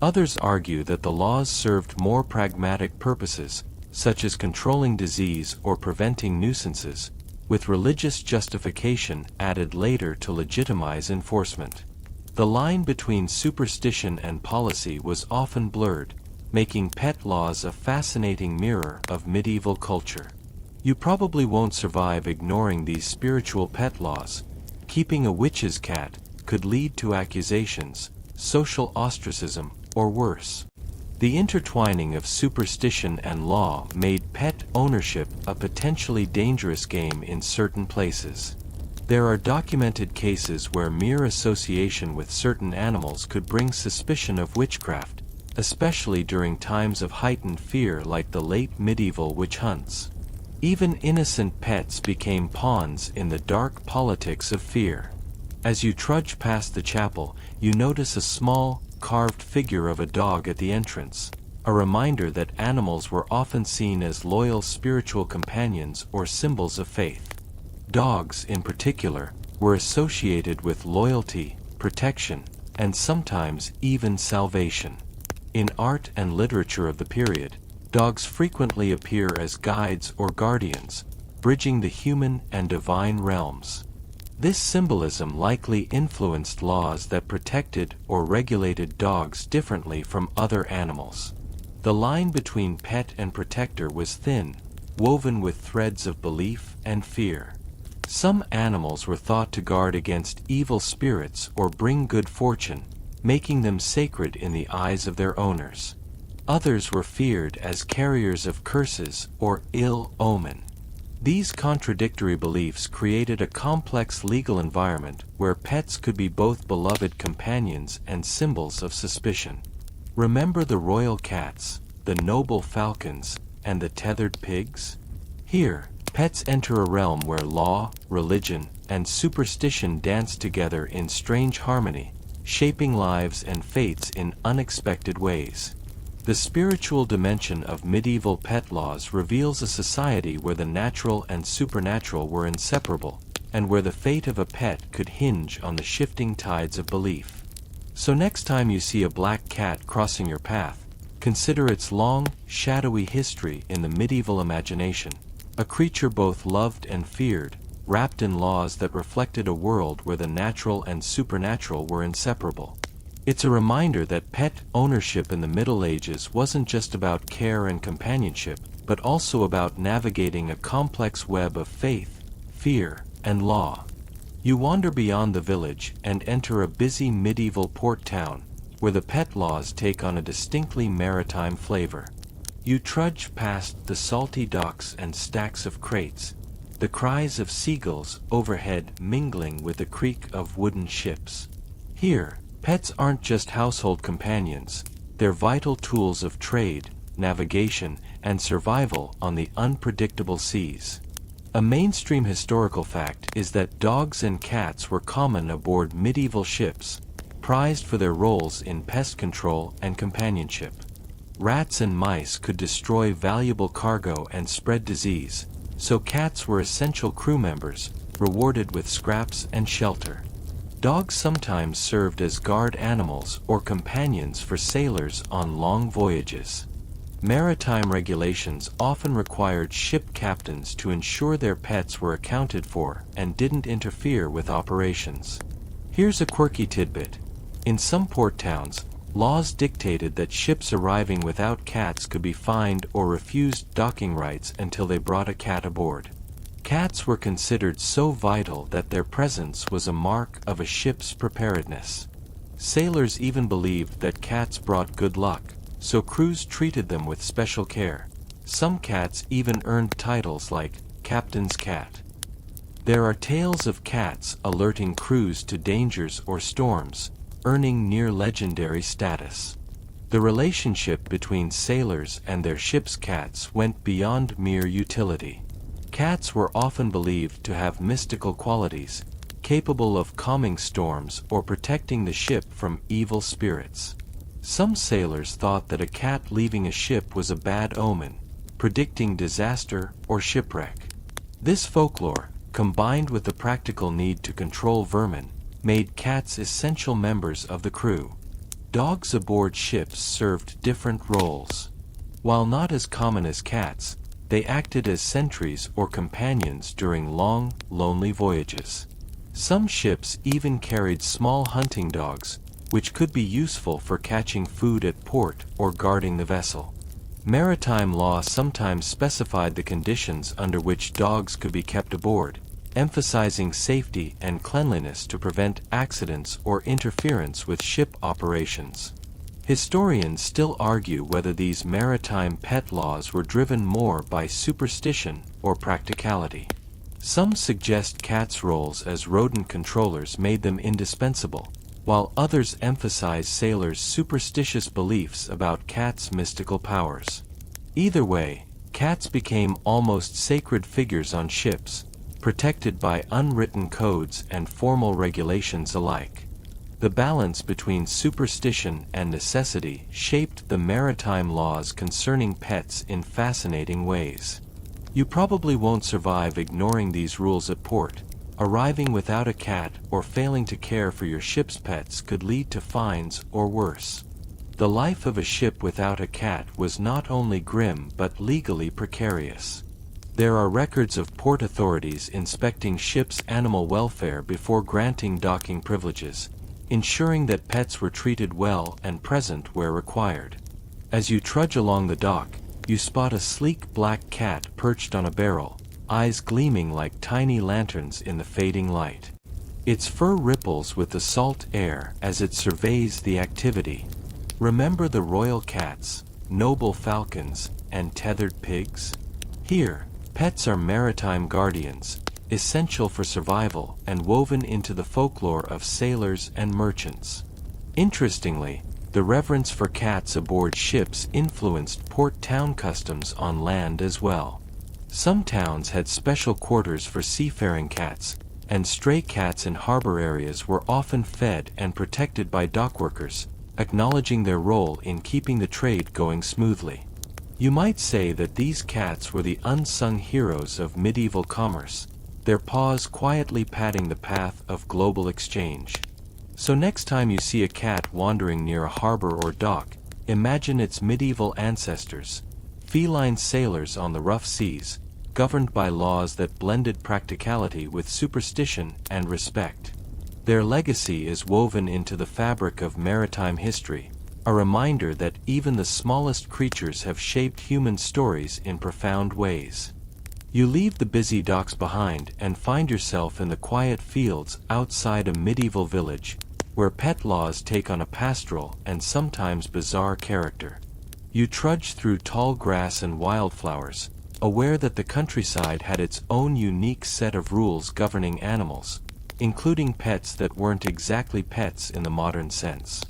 [SPEAKER 1] Others argue that the laws served more pragmatic purposes, such as controlling disease or preventing nuisances, with religious justification added later to legitimize enforcement. The line between superstition and policy was often blurred, making pet laws a fascinating mirror of medieval culture. You probably won't survive ignoring these spiritual pet laws. Keeping a witch's cat could lead to accusations, social ostracism, or worse. The intertwining of superstition and law made pet ownership a potentially dangerous game in certain places. There are documented cases where mere association with certain animals could bring suspicion of witchcraft, especially during times of heightened fear like the late medieval witch hunts. Even innocent pets became pawns in the dark politics of fear. As you trudge past the chapel, you notice a small, carved figure of a dog at the entrance, a reminder that animals were often seen as loyal spiritual companions or symbols of faith. Dogs, in particular, were associated with loyalty, protection, and sometimes even salvation. In art and literature of the period, dogs frequently appear as guides or guardians, bridging the human and divine realms. This symbolism likely influenced laws that protected or regulated dogs differently from other animals. The line between pet and protector was thin, woven with threads of belief and fear. Some animals were thought to guard against evil spirits or bring good fortune, making them sacred in the eyes of their owners. Others were feared as carriers of curses or ill omen. These contradictory beliefs created a complex legal environment where pets could be both beloved companions and symbols of suspicion. Remember the royal cats, the noble falcons, and the tethered pigs? Here, pets enter a realm where law, religion, and superstition dance together in strange harmony, shaping lives and fates in unexpected ways. The spiritual dimension of medieval pet laws reveals a society where the natural and supernatural were inseparable, and where the fate of a pet could hinge on the shifting tides of belief. So next time you see a black cat crossing your path, consider its long, shadowy history in the medieval imagination, a creature both loved and feared, wrapped in laws that reflected a world where the natural and supernatural were inseparable. It's a reminder that pet ownership in the Middle Ages wasn't just about care and companionship, but also about navigating a complex web of faith, fear, and law. You wander beyond the village and enter a busy medieval port town, where the pet laws take on a distinctly maritime flavor. You trudge past the salty docks and stacks of crates, the cries of seagulls overhead mingling with the creak of wooden ships. Here, pets aren't just household companions, they're vital tools of trade, navigation, and survival on the unpredictable seas. A mainstream historical fact is that dogs and cats were common aboard medieval ships, prized for their roles in pest control and companionship. Rats and mice could destroy valuable cargo and spread disease, so cats were essential crew members, rewarded with scraps and shelter. Dogs sometimes served as guard animals or companions for sailors on long voyages. Maritime regulations often required ship captains to ensure their pets were accounted for and didn't interfere with operations. Here's a quirky tidbit. In some port towns, laws dictated that ships arriving without cats could be fined or refused docking rights until they brought a cat aboard. Cats were considered so vital that their presence was a mark of a ship's preparedness. Sailors even believed that cats brought good luck, so crews treated them with special care. Some cats even earned titles like Captain's Cat. There are tales of cats alerting crews to dangers or storms, earning near-legendary status. The relationship between sailors and their ship's cats went beyond mere utility. Cats were often believed to have mystical qualities, capable of calming storms or protecting the ship from evil spirits. Some sailors thought that a cat leaving a ship was a bad omen, predicting disaster or shipwreck. This folklore, combined with the practical need to control vermin, made cats essential members of the crew. Dogs aboard ships served different roles. While not as common as cats, they acted as sentries or companions during long, lonely voyages. Some ships even carried small hunting dogs, which could be useful for catching food at port or guarding the vessel. Maritime law sometimes specified the conditions under which dogs could be kept aboard, emphasizing safety and cleanliness to prevent accidents or interference with ship operations. Historians still argue whether these maritime pet laws were driven more by superstition or practicality. Some suggest cats' roles as rodent controllers made them indispensable, while others emphasize sailors' superstitious beliefs about cats' mystical powers. Either way, cats became almost sacred figures on ships, protected by unwritten codes and formal regulations alike. The balance between superstition and necessity shaped the maritime laws concerning pets in fascinating ways. You probably won't survive ignoring these rules at port. Arriving without a cat or failing to care for your ship's pets could lead to fines or worse. The life of a ship without a cat was not only grim but legally precarious. There are records of port authorities inspecting ships' animal welfare before granting docking privileges, ensuring that pets were treated well and present where required. As you trudge along the dock, you spot a sleek black cat perched on a barrel, eyes gleaming like tiny lanterns in the fading light. Its fur ripples with the salt air as it surveys the activity. Remember the royal cats, noble falcons, and tethered pigs? Here, pets are maritime guardians, essential for survival and woven into the folklore of sailors and merchants. Interestingly, the reverence for cats aboard ships influenced port-town customs on land as well. Some towns had special quarters for seafaring cats, and stray cats in harbor areas were often fed and protected by dockworkers, acknowledging their role in keeping the trade going smoothly. You might say that these cats were the unsung heroes of medieval commerce, their paws quietly padding the path of global exchange. So next time you see a cat wandering near a harbor or dock, imagine its medieval ancestors, feline sailors on the rough seas, governed by laws that blended practicality with superstition and respect. Their legacy is woven into the fabric of maritime history, a reminder that even the smallest creatures have shaped human stories in profound ways. You leave the busy docks behind and find yourself in the quiet fields outside a medieval village, where pet laws take on a pastoral and sometimes bizarre character. You trudge through tall grass and wildflowers, aware that the countryside had its own unique set of rules governing animals, including pets that weren't exactly pets in the modern sense.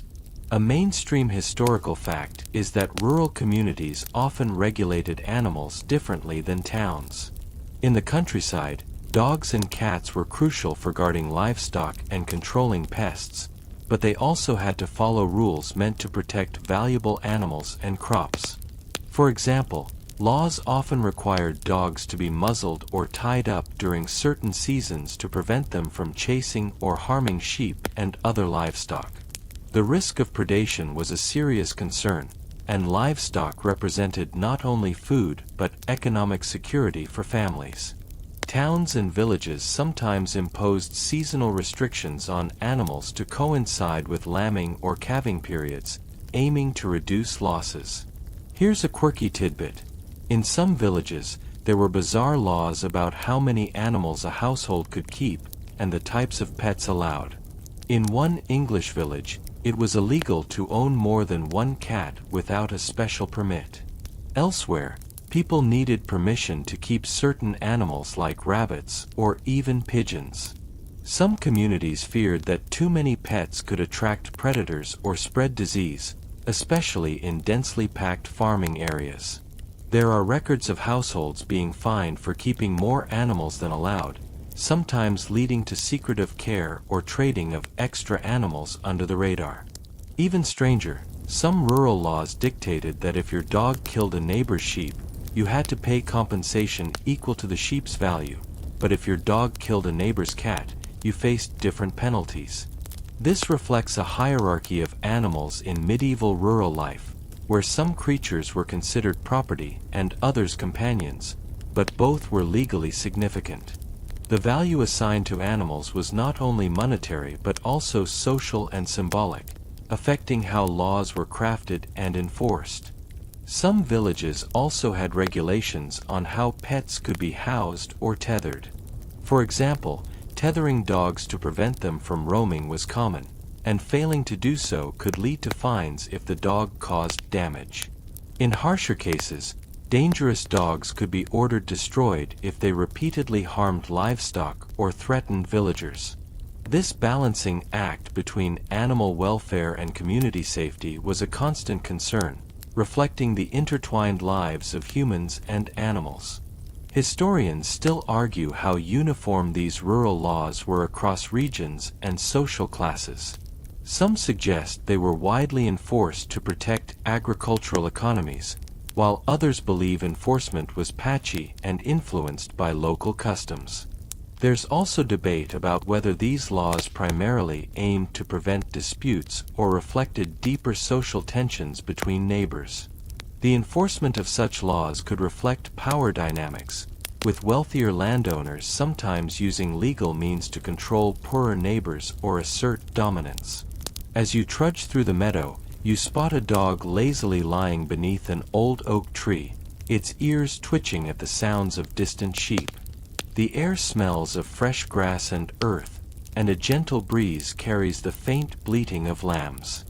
[SPEAKER 1] A mainstream historical fact is that rural communities often regulated animals differently than towns. In the countryside, dogs and cats were crucial for guarding livestock and controlling pests, but they also had to follow rules meant to protect valuable animals and crops. For example, laws often required dogs to be muzzled or tied up during certain seasons to prevent them from chasing or harming sheep and other livestock. The risk of predation was a serious concern, and livestock represented not only food but economic security for families. Towns and villages sometimes imposed seasonal restrictions on animals to coincide with lambing or calving periods, aiming to reduce losses. Here's a quirky tidbit. In some villages, there were bizarre laws about how many animals a household could keep and the types of pets allowed. In one English village, it was illegal to own more than one cat without a special permit. Elsewhere, people needed permission to keep certain animals like rabbits or even pigeons. Some communities feared that too many pets could attract predators or spread disease, especially in densely packed farming areas. There are records of households being fined for keeping more animals than allowed, sometimes leading to secretive care or trading of extra animals under the radar. Even stranger, some rural laws dictated that if your dog killed a neighbor's sheep, you had to pay compensation equal to the sheep's value. but if your dog killed a neighbor's cat, you faced different penalties. This reflects a hierarchy of animals in medieval rural life, where some creatures were considered property and others companions, but both were legally significant. The value assigned to animals was not only monetary but also social and symbolic, affecting how laws were crafted and enforced. Some villages also had regulations on how pets could be housed or tethered. For example, tethering dogs to prevent them from roaming was common, and failing to do so could lead to fines if the dog caused damage. In harsher cases, dangerous dogs could be ordered destroyed if they repeatedly harmed livestock or threatened villagers. This balancing act between animal welfare and community safety was a constant concern, reflecting the intertwined lives of humans and animals. Historians still argue how uniform these rural laws were across regions and social classes. Some suggest they were widely enforced to protect agricultural economies, while others believe enforcement was patchy and influenced by local customs. There's also debate about whether these laws primarily aimed to prevent disputes or reflected deeper social tensions between neighbors. The enforcement of such laws could reflect power dynamics, with wealthier landowners sometimes using legal means to control poorer neighbors or assert dominance. As you trudge through the meadow, you spot a dog lazily lying beneath an old oak tree, its ears twitching at the sounds of distant sheep. The air smells of fresh grass and earth, and a gentle breeze carries the faint bleating of lambs.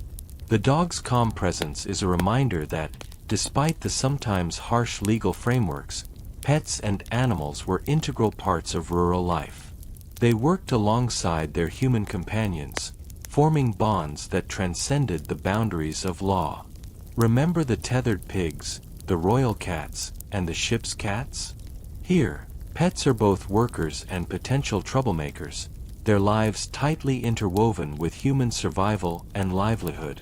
[SPEAKER 1] The dog's calm presence is a reminder that, despite the sometimes harsh legal frameworks, pets and animals were integral parts of rural life. They worked alongside their human companions, forming bonds that transcended the boundaries of law. Remember the tethered pigs, the royal cats, and the ship's cats? Here, pets are both workers and potential troublemakers, their lives tightly interwoven with human survival and livelihood.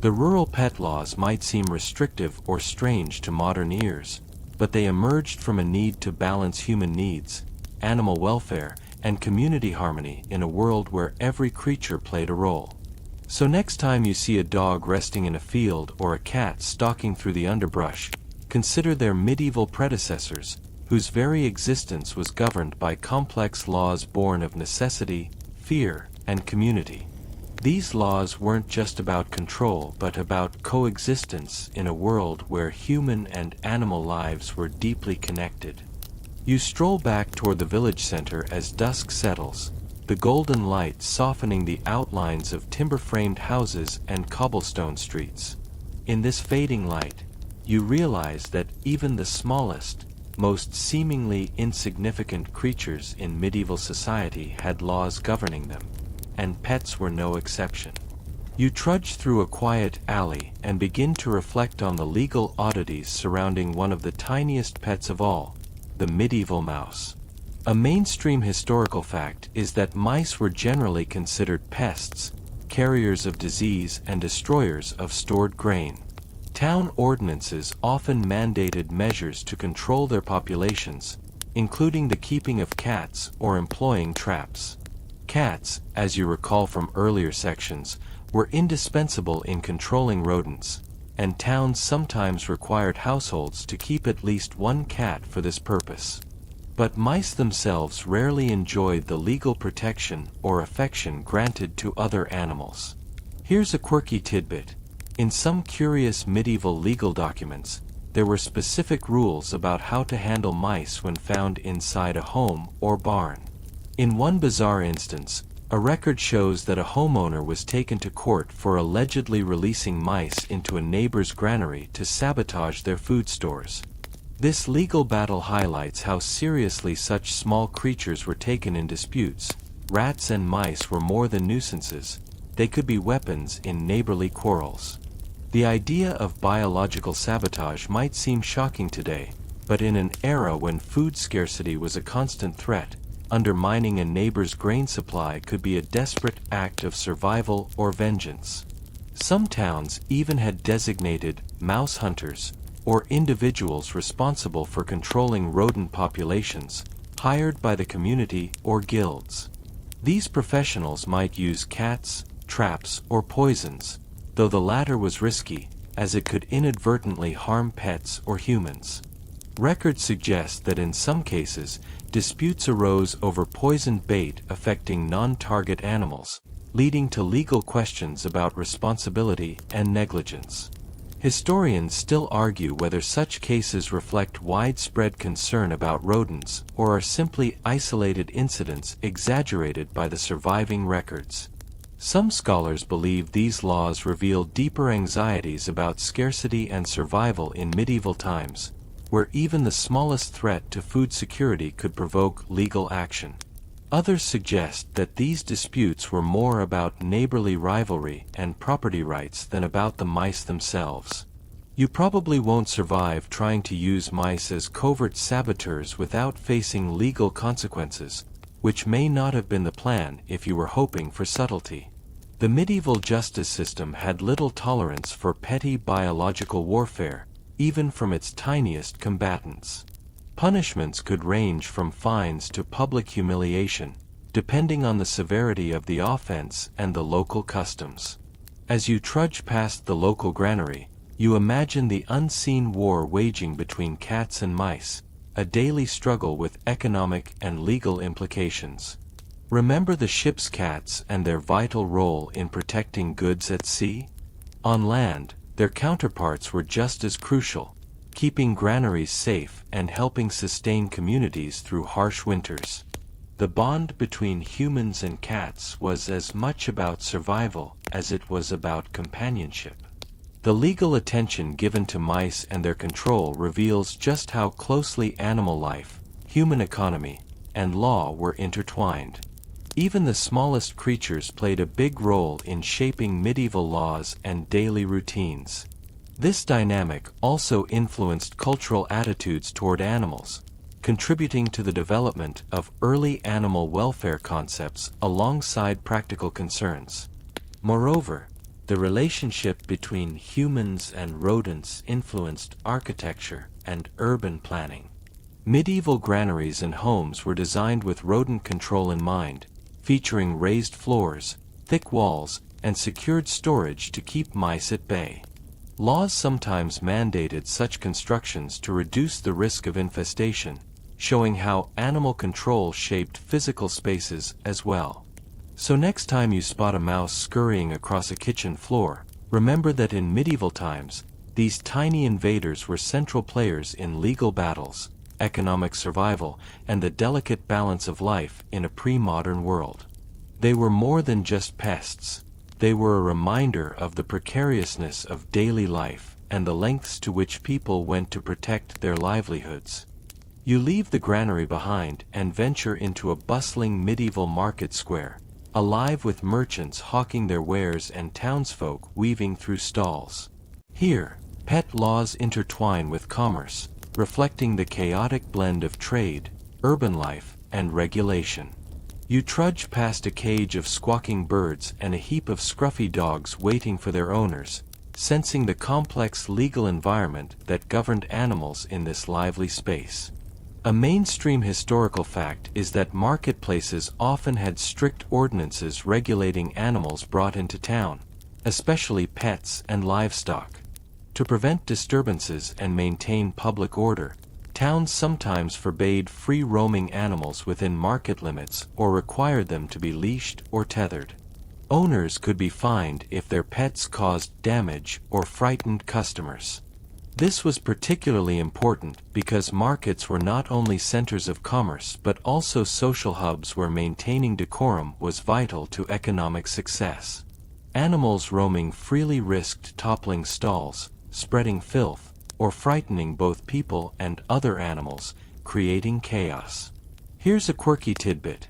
[SPEAKER 1] The rural pet laws might seem restrictive or strange to modern ears, but they emerged from a need to balance human needs, animal welfare, and community harmony in a world where every creature played a role. So next time you see a dog resting in a field or a cat stalking through the underbrush, consider their medieval predecessors, whose very existence was governed by complex laws born of necessity, fear, and community. These laws weren't just about control but about coexistence in a world where human and animal lives were deeply connected. You stroll back toward the village center as dusk settles, the golden light softening the outlines of timber-framed houses and cobblestone streets. In this fading light, you realize that even the smallest, most seemingly insignificant creatures in medieval society had laws governing them, and pets were no exception. You trudge through a quiet alley and begin to reflect on the legal oddities surrounding one of the tiniest pets of all, the medieval mouse. A mainstream historical fact is that mice were generally considered pests, carriers of disease and destroyers of stored grain. Town ordinances often mandated measures to control their populations, including the keeping of cats or employing traps. Cats, as you recall from earlier sections, were indispensable in controlling rodents, and towns sometimes required households to keep at least one cat for this purpose. But mice themselves rarely enjoyed the legal protection or affection granted to other animals. Here's a quirky tidbit. In some curious medieval legal documents, there were specific rules about how to handle mice when found inside a home or barn. In one bizarre instance, a record shows that a homeowner was taken to court for allegedly releasing mice into a neighbor's granary to sabotage their food stores. This legal battle highlights how seriously such small creatures were taken in disputes. Rats and mice were more than nuisances, they could be weapons in neighborly quarrels. The idea of biological sabotage might seem shocking today, but in an era when food scarcity was a constant threat, undermining a neighbor's grain supply could be a desperate act of survival or vengeance. Some towns even had designated mouse hunters, or individuals responsible for controlling rodent populations, hired by the community or guilds. These professionals might use cats, traps, or poisons, though the latter was risky, as it could inadvertently harm pets or humans. Records suggest that in some cases, disputes arose over poisoned bait affecting non-target animals, leading to legal questions about responsibility and negligence. Historians still argue whether such cases reflect widespread concern about rodents or are simply isolated incidents exaggerated by the surviving records. Some scholars believe these laws reveal deeper anxieties about scarcity and survival in medieval times, where even the smallest threat to food security could provoke legal action. Others suggest that these disputes were more about neighborly rivalry and property rights than about the mice themselves. You probably won't survive trying to use mice as covert saboteurs without facing legal consequences, which may not have been the plan if you were hoping for subtlety. The medieval justice system had little tolerance for petty biological warfare, even from its tiniest combatants. Punishments could range from fines to public humiliation, depending on the severity of the offense and the local customs. As you trudge past the local granary, you imagine the unseen war waging between cats and mice, a daily struggle with economic and legal implications. Remember the ship's cats and their vital role in protecting goods at sea? On land, their counterparts were just as crucial, keeping granaries safe and helping sustain communities through harsh winters. The bond between humans and cats was as much about survival as it was about companionship. The legal attention given to mice and their control reveals just how closely animal life, human economy, and law were intertwined. Even the smallest creatures played a big role in shaping medieval laws and daily routines. This dynamic also influenced cultural attitudes toward animals, contributing to the development of early animal welfare concepts alongside practical concerns. Moreover, the relationship between humans and rodents influenced architecture and urban planning. Medieval granaries and homes were designed with rodent control in mind, featuring raised floors, thick walls, and secured storage to keep mice at bay. Laws sometimes mandated such constructions to reduce the risk of infestation, showing how animal control shaped physical spaces as well. So next time you spot a mouse scurrying across a kitchen floor, remember that in medieval times, these tiny invaders were central players in legal battles, economic survival, and the delicate balance of life in a pre-modern world. They were more than just pests. They were a reminder of the precariousness of daily life and the lengths to which people went to protect their livelihoods. You leave the granary behind and venture into a bustling medieval market square, alive with merchants hawking their wares and townsfolk weaving through stalls. Here, pet laws intertwine with commerce, reflecting the chaotic blend of trade, urban life, and regulation. You trudge past a cage of squawking birds and a heap of scruffy dogs waiting for their owners, sensing the complex legal environment that governed animals in this lively space. A mainstream historical fact is that marketplaces often had strict ordinances regulating animals brought into town, especially pets and livestock. To prevent disturbances and maintain public order, towns sometimes forbade free-roaming animals within market limits or required them to be leashed or tethered. Owners could be fined if their pets caused damage or frightened customers. This was particularly important because markets were not only centers of commerce but also social hubs where maintaining decorum was vital to economic success. Animals roaming freely risked toppling stalls, spreading filth, or frightening both people and other animals, creating chaos. Here's a quirky tidbit.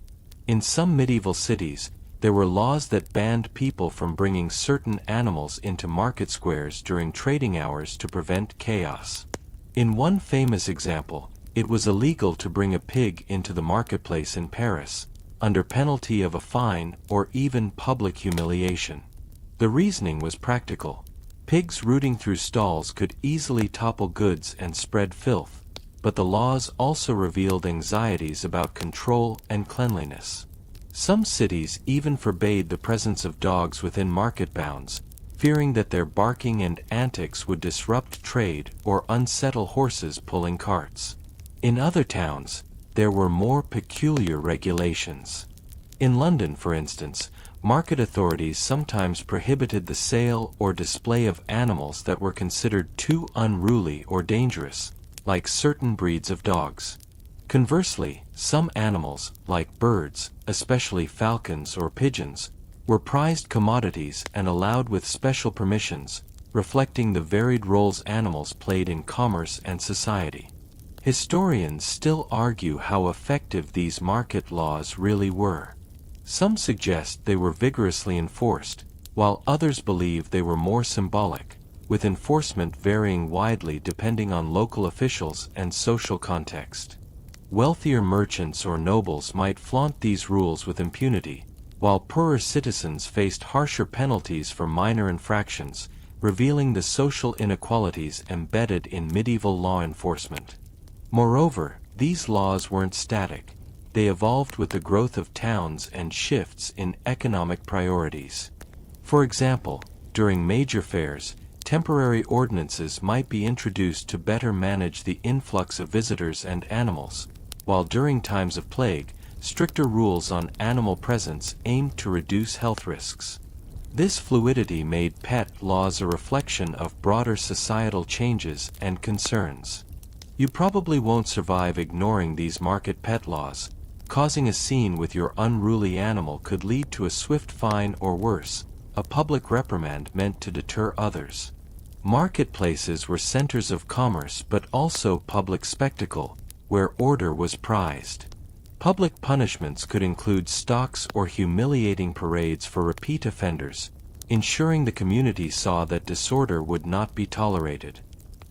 [SPEAKER 1] In some medieval cities, there were laws that banned people from bringing certain animals into market squares during trading hours to prevent chaos. In one famous example, it was illegal to bring a pig into the marketplace in Paris, under penalty of a fine or even public humiliation. The reasoning was practical. Pigs rooting through stalls could easily topple goods and spread filth, but the laws also revealed anxieties about control and cleanliness. Some cities even forbade the presence of dogs within market bounds, fearing that their barking and antics would disrupt trade or unsettle horses pulling carts. In other towns, there were more peculiar regulations. In London, for instance, market authorities sometimes prohibited the sale or display of animals that were considered too unruly or dangerous, like certain breeds of dogs. Conversely, some animals, like birds, especially falcons or pigeons, were prized commodities and allowed with special permissions, reflecting the varied roles animals played in commerce and society. Historians still argue how effective these market laws really were. Some suggest they were vigorously enforced, while others believe they were more symbolic, with enforcement varying widely depending on local officials and social context. Wealthier merchants or nobles might flaunt these rules with impunity, while poorer citizens faced harsher penalties for minor infractions, revealing the social inequalities embedded in medieval law enforcement. Moreover, these laws weren't static. They evolved with the growth of towns and shifts in economic priorities. For example, during major fairs, temporary ordinances might be introduced to better manage the influx of visitors and animals, while during times of plague, stricter rules on animal presence aimed to reduce health risks. This fluidity made pet laws a reflection of broader societal changes and concerns. You probably won't survive ignoring these market pet laws. Causing a scene with your unruly animal could lead to a swift fine or worse, a public reprimand meant to deter others. Marketplaces were centers of commerce but also public spectacle, where order was prized. Public punishments could include stocks or humiliating parades for repeat offenders, ensuring the community saw that disorder would not be tolerated.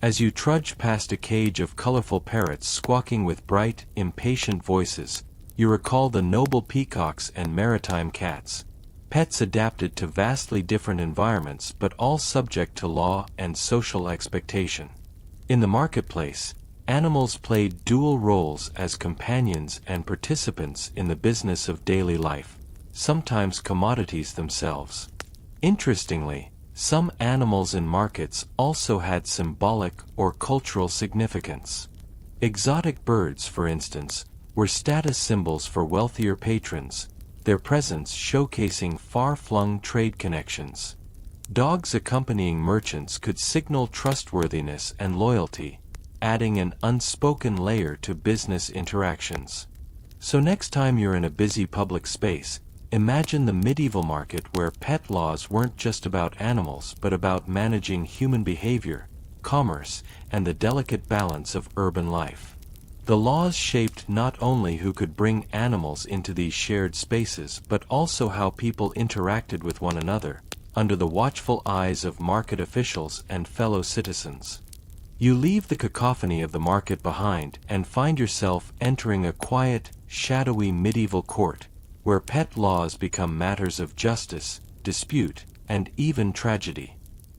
[SPEAKER 1] As you trudge past a cage of colorful parrots squawking with bright, impatient voices, you recall the noble peacocks and maritime cats, pets adapted to vastly different environments but all subject to law and social expectation. In the marketplace, animals played dual roles as companions and participants in the business of daily life, sometimes commodities themselves. Interestingly, some animals in markets also had symbolic or cultural significance. Exotic birds, for instance, were status symbols for wealthier patrons, their presence showcasing far-flung trade connections. Dogs accompanying merchants could signal trustworthiness and loyalty, adding an unspoken layer to business interactions. So next time you're in a busy public space, imagine the medieval market where pet laws weren't just about animals but about managing human behavior, commerce, and the delicate balance of urban life. The laws shaped not only who could bring animals into these shared spaces but also how people interacted with one another, under the watchful eyes of market officials and fellow citizens. You leave the cacophony of the market behind and find yourself entering a quiet, shadowy medieval court, where pet laws become matters of justice, dispute, and even tragedy.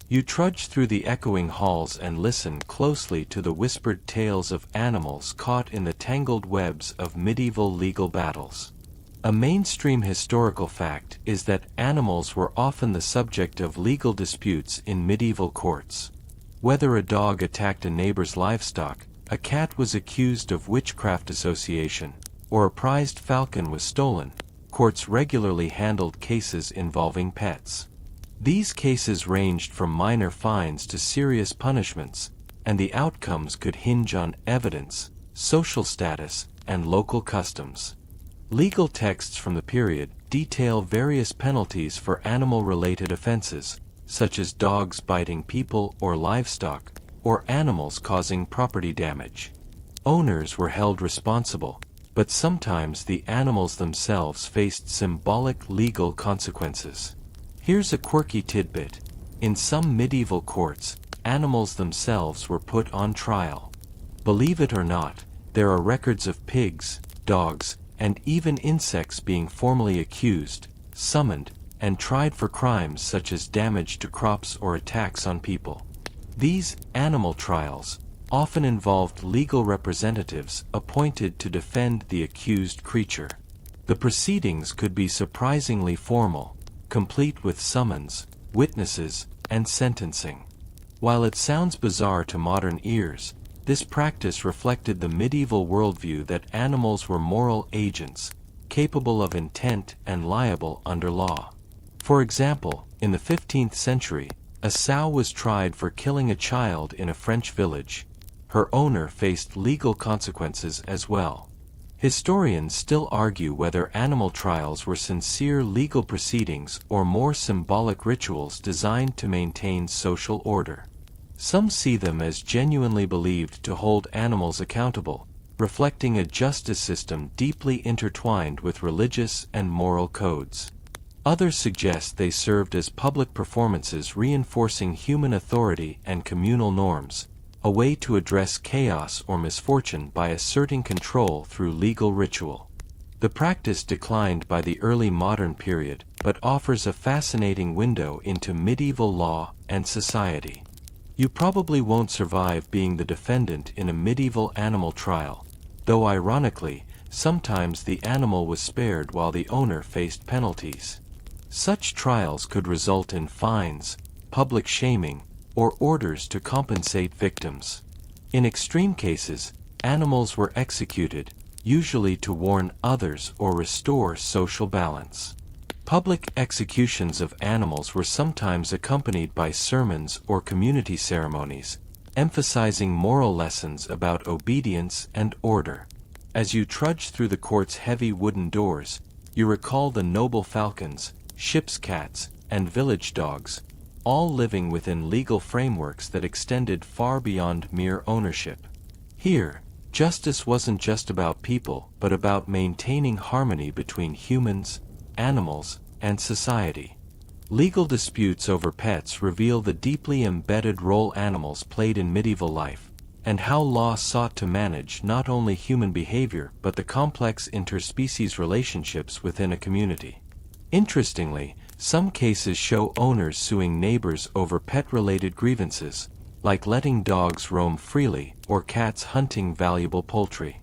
[SPEAKER 1] You trudge through the echoing halls and listen closely to the whispered tales of animals caught in the tangled webs of medieval legal battles. A mainstream historical fact is that animals were often the subject of legal disputes in medieval courts. Whether a dog attacked a neighbor's livestock, a cat was accused of witchcraft association, or a prized falcon was stolen, courts regularly handled cases involving pets. These cases ranged from minor fines to serious punishments, and the outcomes could hinge on evidence, social status, and local customs. Legal texts from the period detail various penalties for animal-related offenses, such as dogs biting people or livestock, or animals causing property damage. Owners were held responsible, but sometimes the animals themselves faced symbolic legal consequences. Here's a quirky tidbit. In some medieval courts, animals themselves were put on trial. Believe it or not, there are records of pigs, dogs, and even insects being formally accused, summoned, and tried for crimes such as damage to crops or attacks on people. These animal trials, often involved legal representatives appointed to defend the accused creature. The proceedings could be surprisingly formal, complete with summons, witnesses, and sentencing. While it sounds bizarre to modern ears, this practice reflected the medieval worldview that animals were moral agents, capable of intent and liable under law. For example, in the 15th century, a sow was tried for killing a child in a French village. Her owner faced legal consequences as well. Historians still argue whether animal trials were sincere legal proceedings or more symbolic rituals designed to maintain social order. Some see them as genuinely believed to hold animals accountable, reflecting a justice system deeply intertwined with religious and moral codes. Others suggest they served as public performances reinforcing human authority and communal norms, a way to address chaos or misfortune by asserting control through legal ritual. The practice declined by the early modern period, but offers a fascinating window into medieval law and society. You probably won't survive being the defendant in a medieval animal trial, though ironically, sometimes the animal was spared while the owner faced penalties. Such trials could result in fines, public shaming, or orders to compensate victims. In extreme cases, animals were executed, usually to warn others or restore social balance. Public executions of animals were sometimes accompanied by sermons or community ceremonies, emphasizing moral lessons about obedience and order. As you trudge through the court's heavy wooden doors, you recall the noble falcons, ship's cats, and village dogs, all living within legal frameworks that extended far beyond mere ownership. Here, justice wasn't just about people, but about maintaining harmony between humans, animals, and society. Legal disputes over pets reveal the deeply embedded role animals played in medieval life, and how law sought to manage not only human behavior but the complex interspecies relationships within a community. Interestingly, some cases show owners suing neighbors over pet-related grievances, like letting dogs roam freely or cats hunting valuable poultry.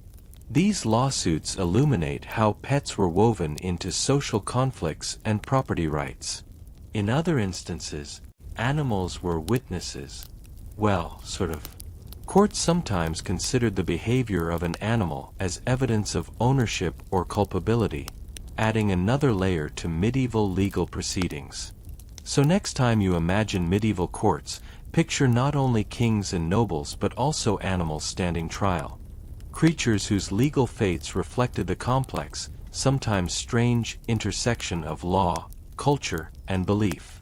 [SPEAKER 1] These lawsuits illuminate how pets were woven into social conflicts and property rights. In other instances, animals were witnesses. Well, sort of. Courts sometimes considered the behavior of an animal as evidence of ownership or culpability, adding another layer to medieval legal proceedings. So next time you imagine medieval courts, picture not only kings and nobles but also animals standing trial. Creatures whose legal fates reflected the complex, sometimes strange, intersection of law, culture, and belief.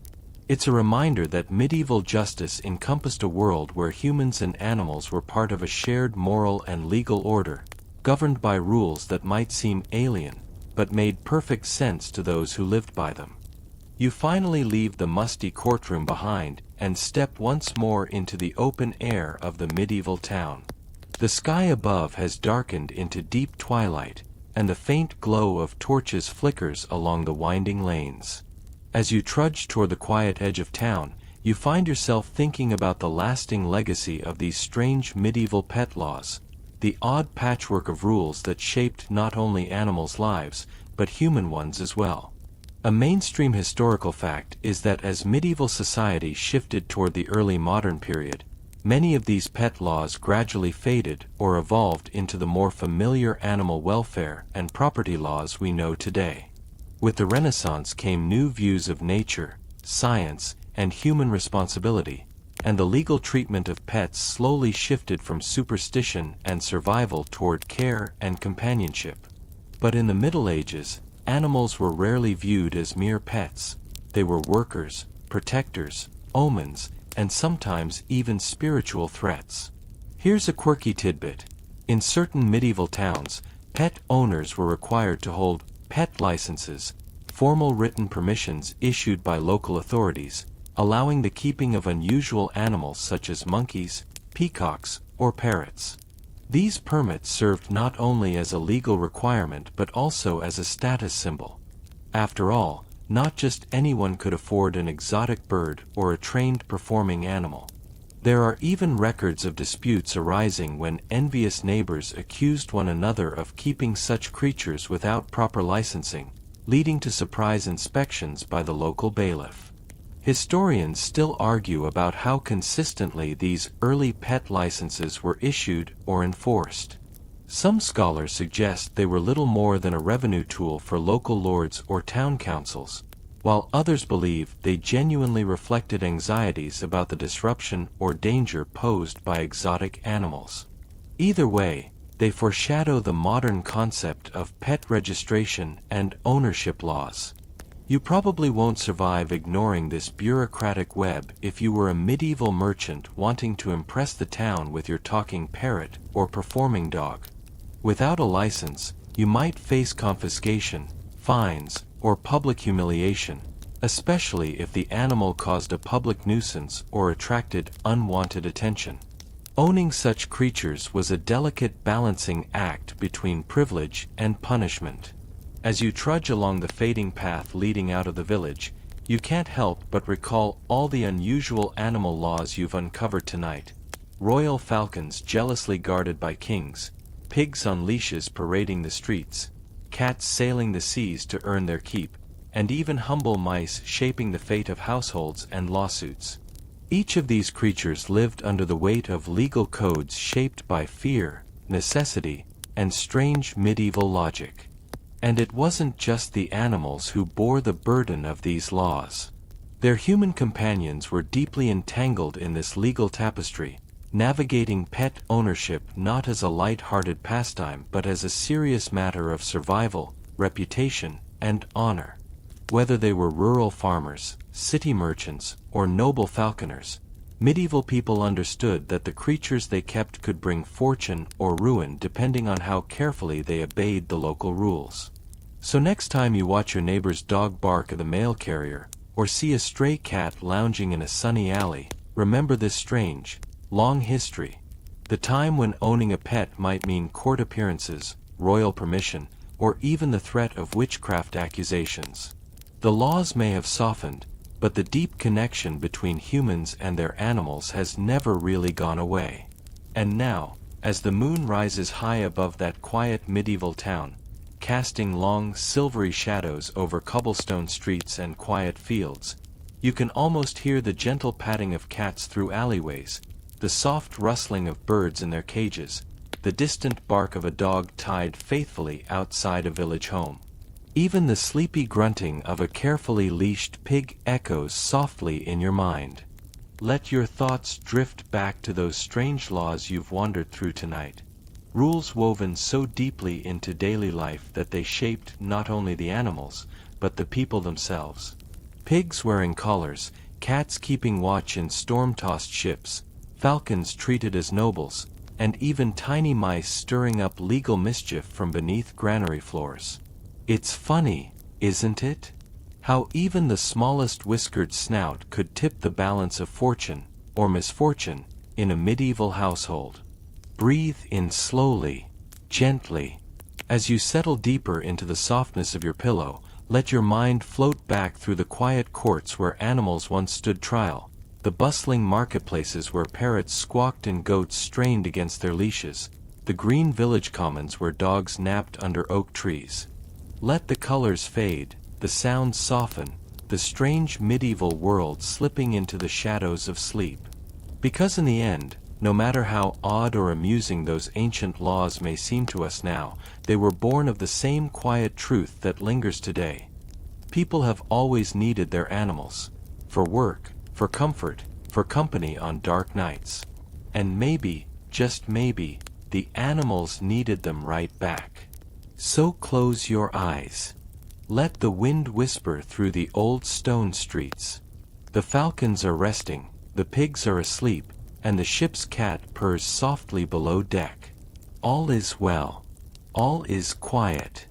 [SPEAKER 1] It's a reminder that medieval justice encompassed a world where humans and animals were part of a shared moral and legal order, governed by rules that might seem alien, but made perfect sense to those who lived by them. You finally leave the musty courtroom behind and step once more into the open air of the medieval town. The sky above has darkened into deep twilight, and the faint glow of torches flickers along the winding lanes. As you trudge toward the quiet edge of town, you find yourself thinking about the lasting legacy of these strange medieval pet laws, the odd patchwork of rules that shaped not only animals' lives, but human ones as well. A mainstream historical fact is that as medieval society shifted toward the early modern period, many of these pet laws gradually faded or evolved into the more familiar animal welfare and property laws we know today. With the Renaissance came new views of nature, science, and human responsibility, and the legal treatment of pets slowly shifted from superstition and survival toward care and companionship. But in the Middle Ages, animals were rarely viewed as mere pets. They were workers, protectors, omens, and sometimes even spiritual threats. Here's a quirky tidbit. In certain medieval towns, pet owners were required to hold pet licenses, formal written permissions issued by local authorities, allowing the keeping of unusual animals such as monkeys, peacocks, or parrots. These permits served not only as a legal requirement but also as a status symbol. After all, not just anyone could afford an exotic bird or a trained performing animal. There are even records of disputes arising when envious neighbors accused one another of keeping such creatures without proper licensing, leading to surprise inspections by the local bailiff. Historians still argue about how consistently these early pet licenses were issued or enforced. Some scholars suggest they were little more than a revenue tool for local lords or town councils, while others believe they genuinely reflected anxieties about the disruption or danger posed by exotic animals. Either way, they foreshadow the modern concept of pet registration and ownership laws. You probably won't survive ignoring this bureaucratic web if you were a medieval merchant wanting to impress the town with your talking parrot or performing dog. Without a license, you might face confiscation, fines, or public humiliation, especially if the animal caused a public nuisance or attracted unwanted attention. Owning such creatures was a delicate balancing act between privilege and punishment. As you trudge along the fading path leading out of the village, you can't help but recall all the unusual animal laws you've uncovered tonight. Royal falcons jealously guarded by kings, pigs on leashes parading the streets, cats sailing the seas to earn their keep, and even humble mice shaping the fate of households and lawsuits. Each of these creatures lived under the weight of legal codes shaped by fear, necessity, and strange medieval logic. And it wasn't just the animals who bore the burden of these laws. Their human companions were deeply entangled in this legal tapestry, navigating pet ownership not as a light-hearted pastime but as a serious matter of survival, reputation, and honor. Whether they were rural farmers, city merchants, or noble falconers, medieval people understood that the creatures they kept could bring fortune or ruin depending on how carefully they obeyed the local rules. So next time you watch your neighbor's dog bark at the mail carrier, or see a stray cat lounging in a sunny alley, remember this strange, long history. The time when owning a pet might mean court appearances, royal permission, or even the threat of witchcraft accusations. The laws may have softened, but the deep connection between humans and their animals has never really gone away. And now, as the moon rises high above that quiet medieval town, casting long, silvery shadows over cobblestone streets and quiet fields, you can almost hear the gentle patting of cats through alleyways, the soft rustling of birds in their cages, the distant bark of a dog tied faithfully outside a village home. Even the sleepy grunting of a carefully leashed pig echoes softly in your mind. Let your thoughts drift back to those strange laws you've wandered through tonight. Rules woven so deeply into daily life that they shaped not only the animals, but the people themselves. Pigs wearing collars, cats keeping watch in storm-tossed ships, falcons treated as nobles, and even tiny mice stirring up legal mischief from beneath granary floors. It's funny, isn't it? How even the smallest whiskered snout could tip the balance of fortune, or misfortune, in a medieval household. Breathe in slowly, gently. As you settle deeper into the softness of your pillow, let your mind float back through the quiet courts where animals once stood trial, the bustling marketplaces where parrots squawked and goats strained against their leashes, the green village commons where dogs napped under oak trees. Let the colors fade, the sounds soften, the strange medieval world slipping into the shadows of sleep. Because in the end, no matter how odd or amusing those ancient laws may seem to us now, they were born of the same quiet truth that lingers today. People have always needed their animals. For work, for comfort, for company on dark nights. And maybe, just maybe, the animals needed them right back. So close your eyes. Let the wind whisper through the old stone streets. The falcons are resting, the pigs are asleep, and the ship's cat purrs softly below deck. All is well. All is quiet.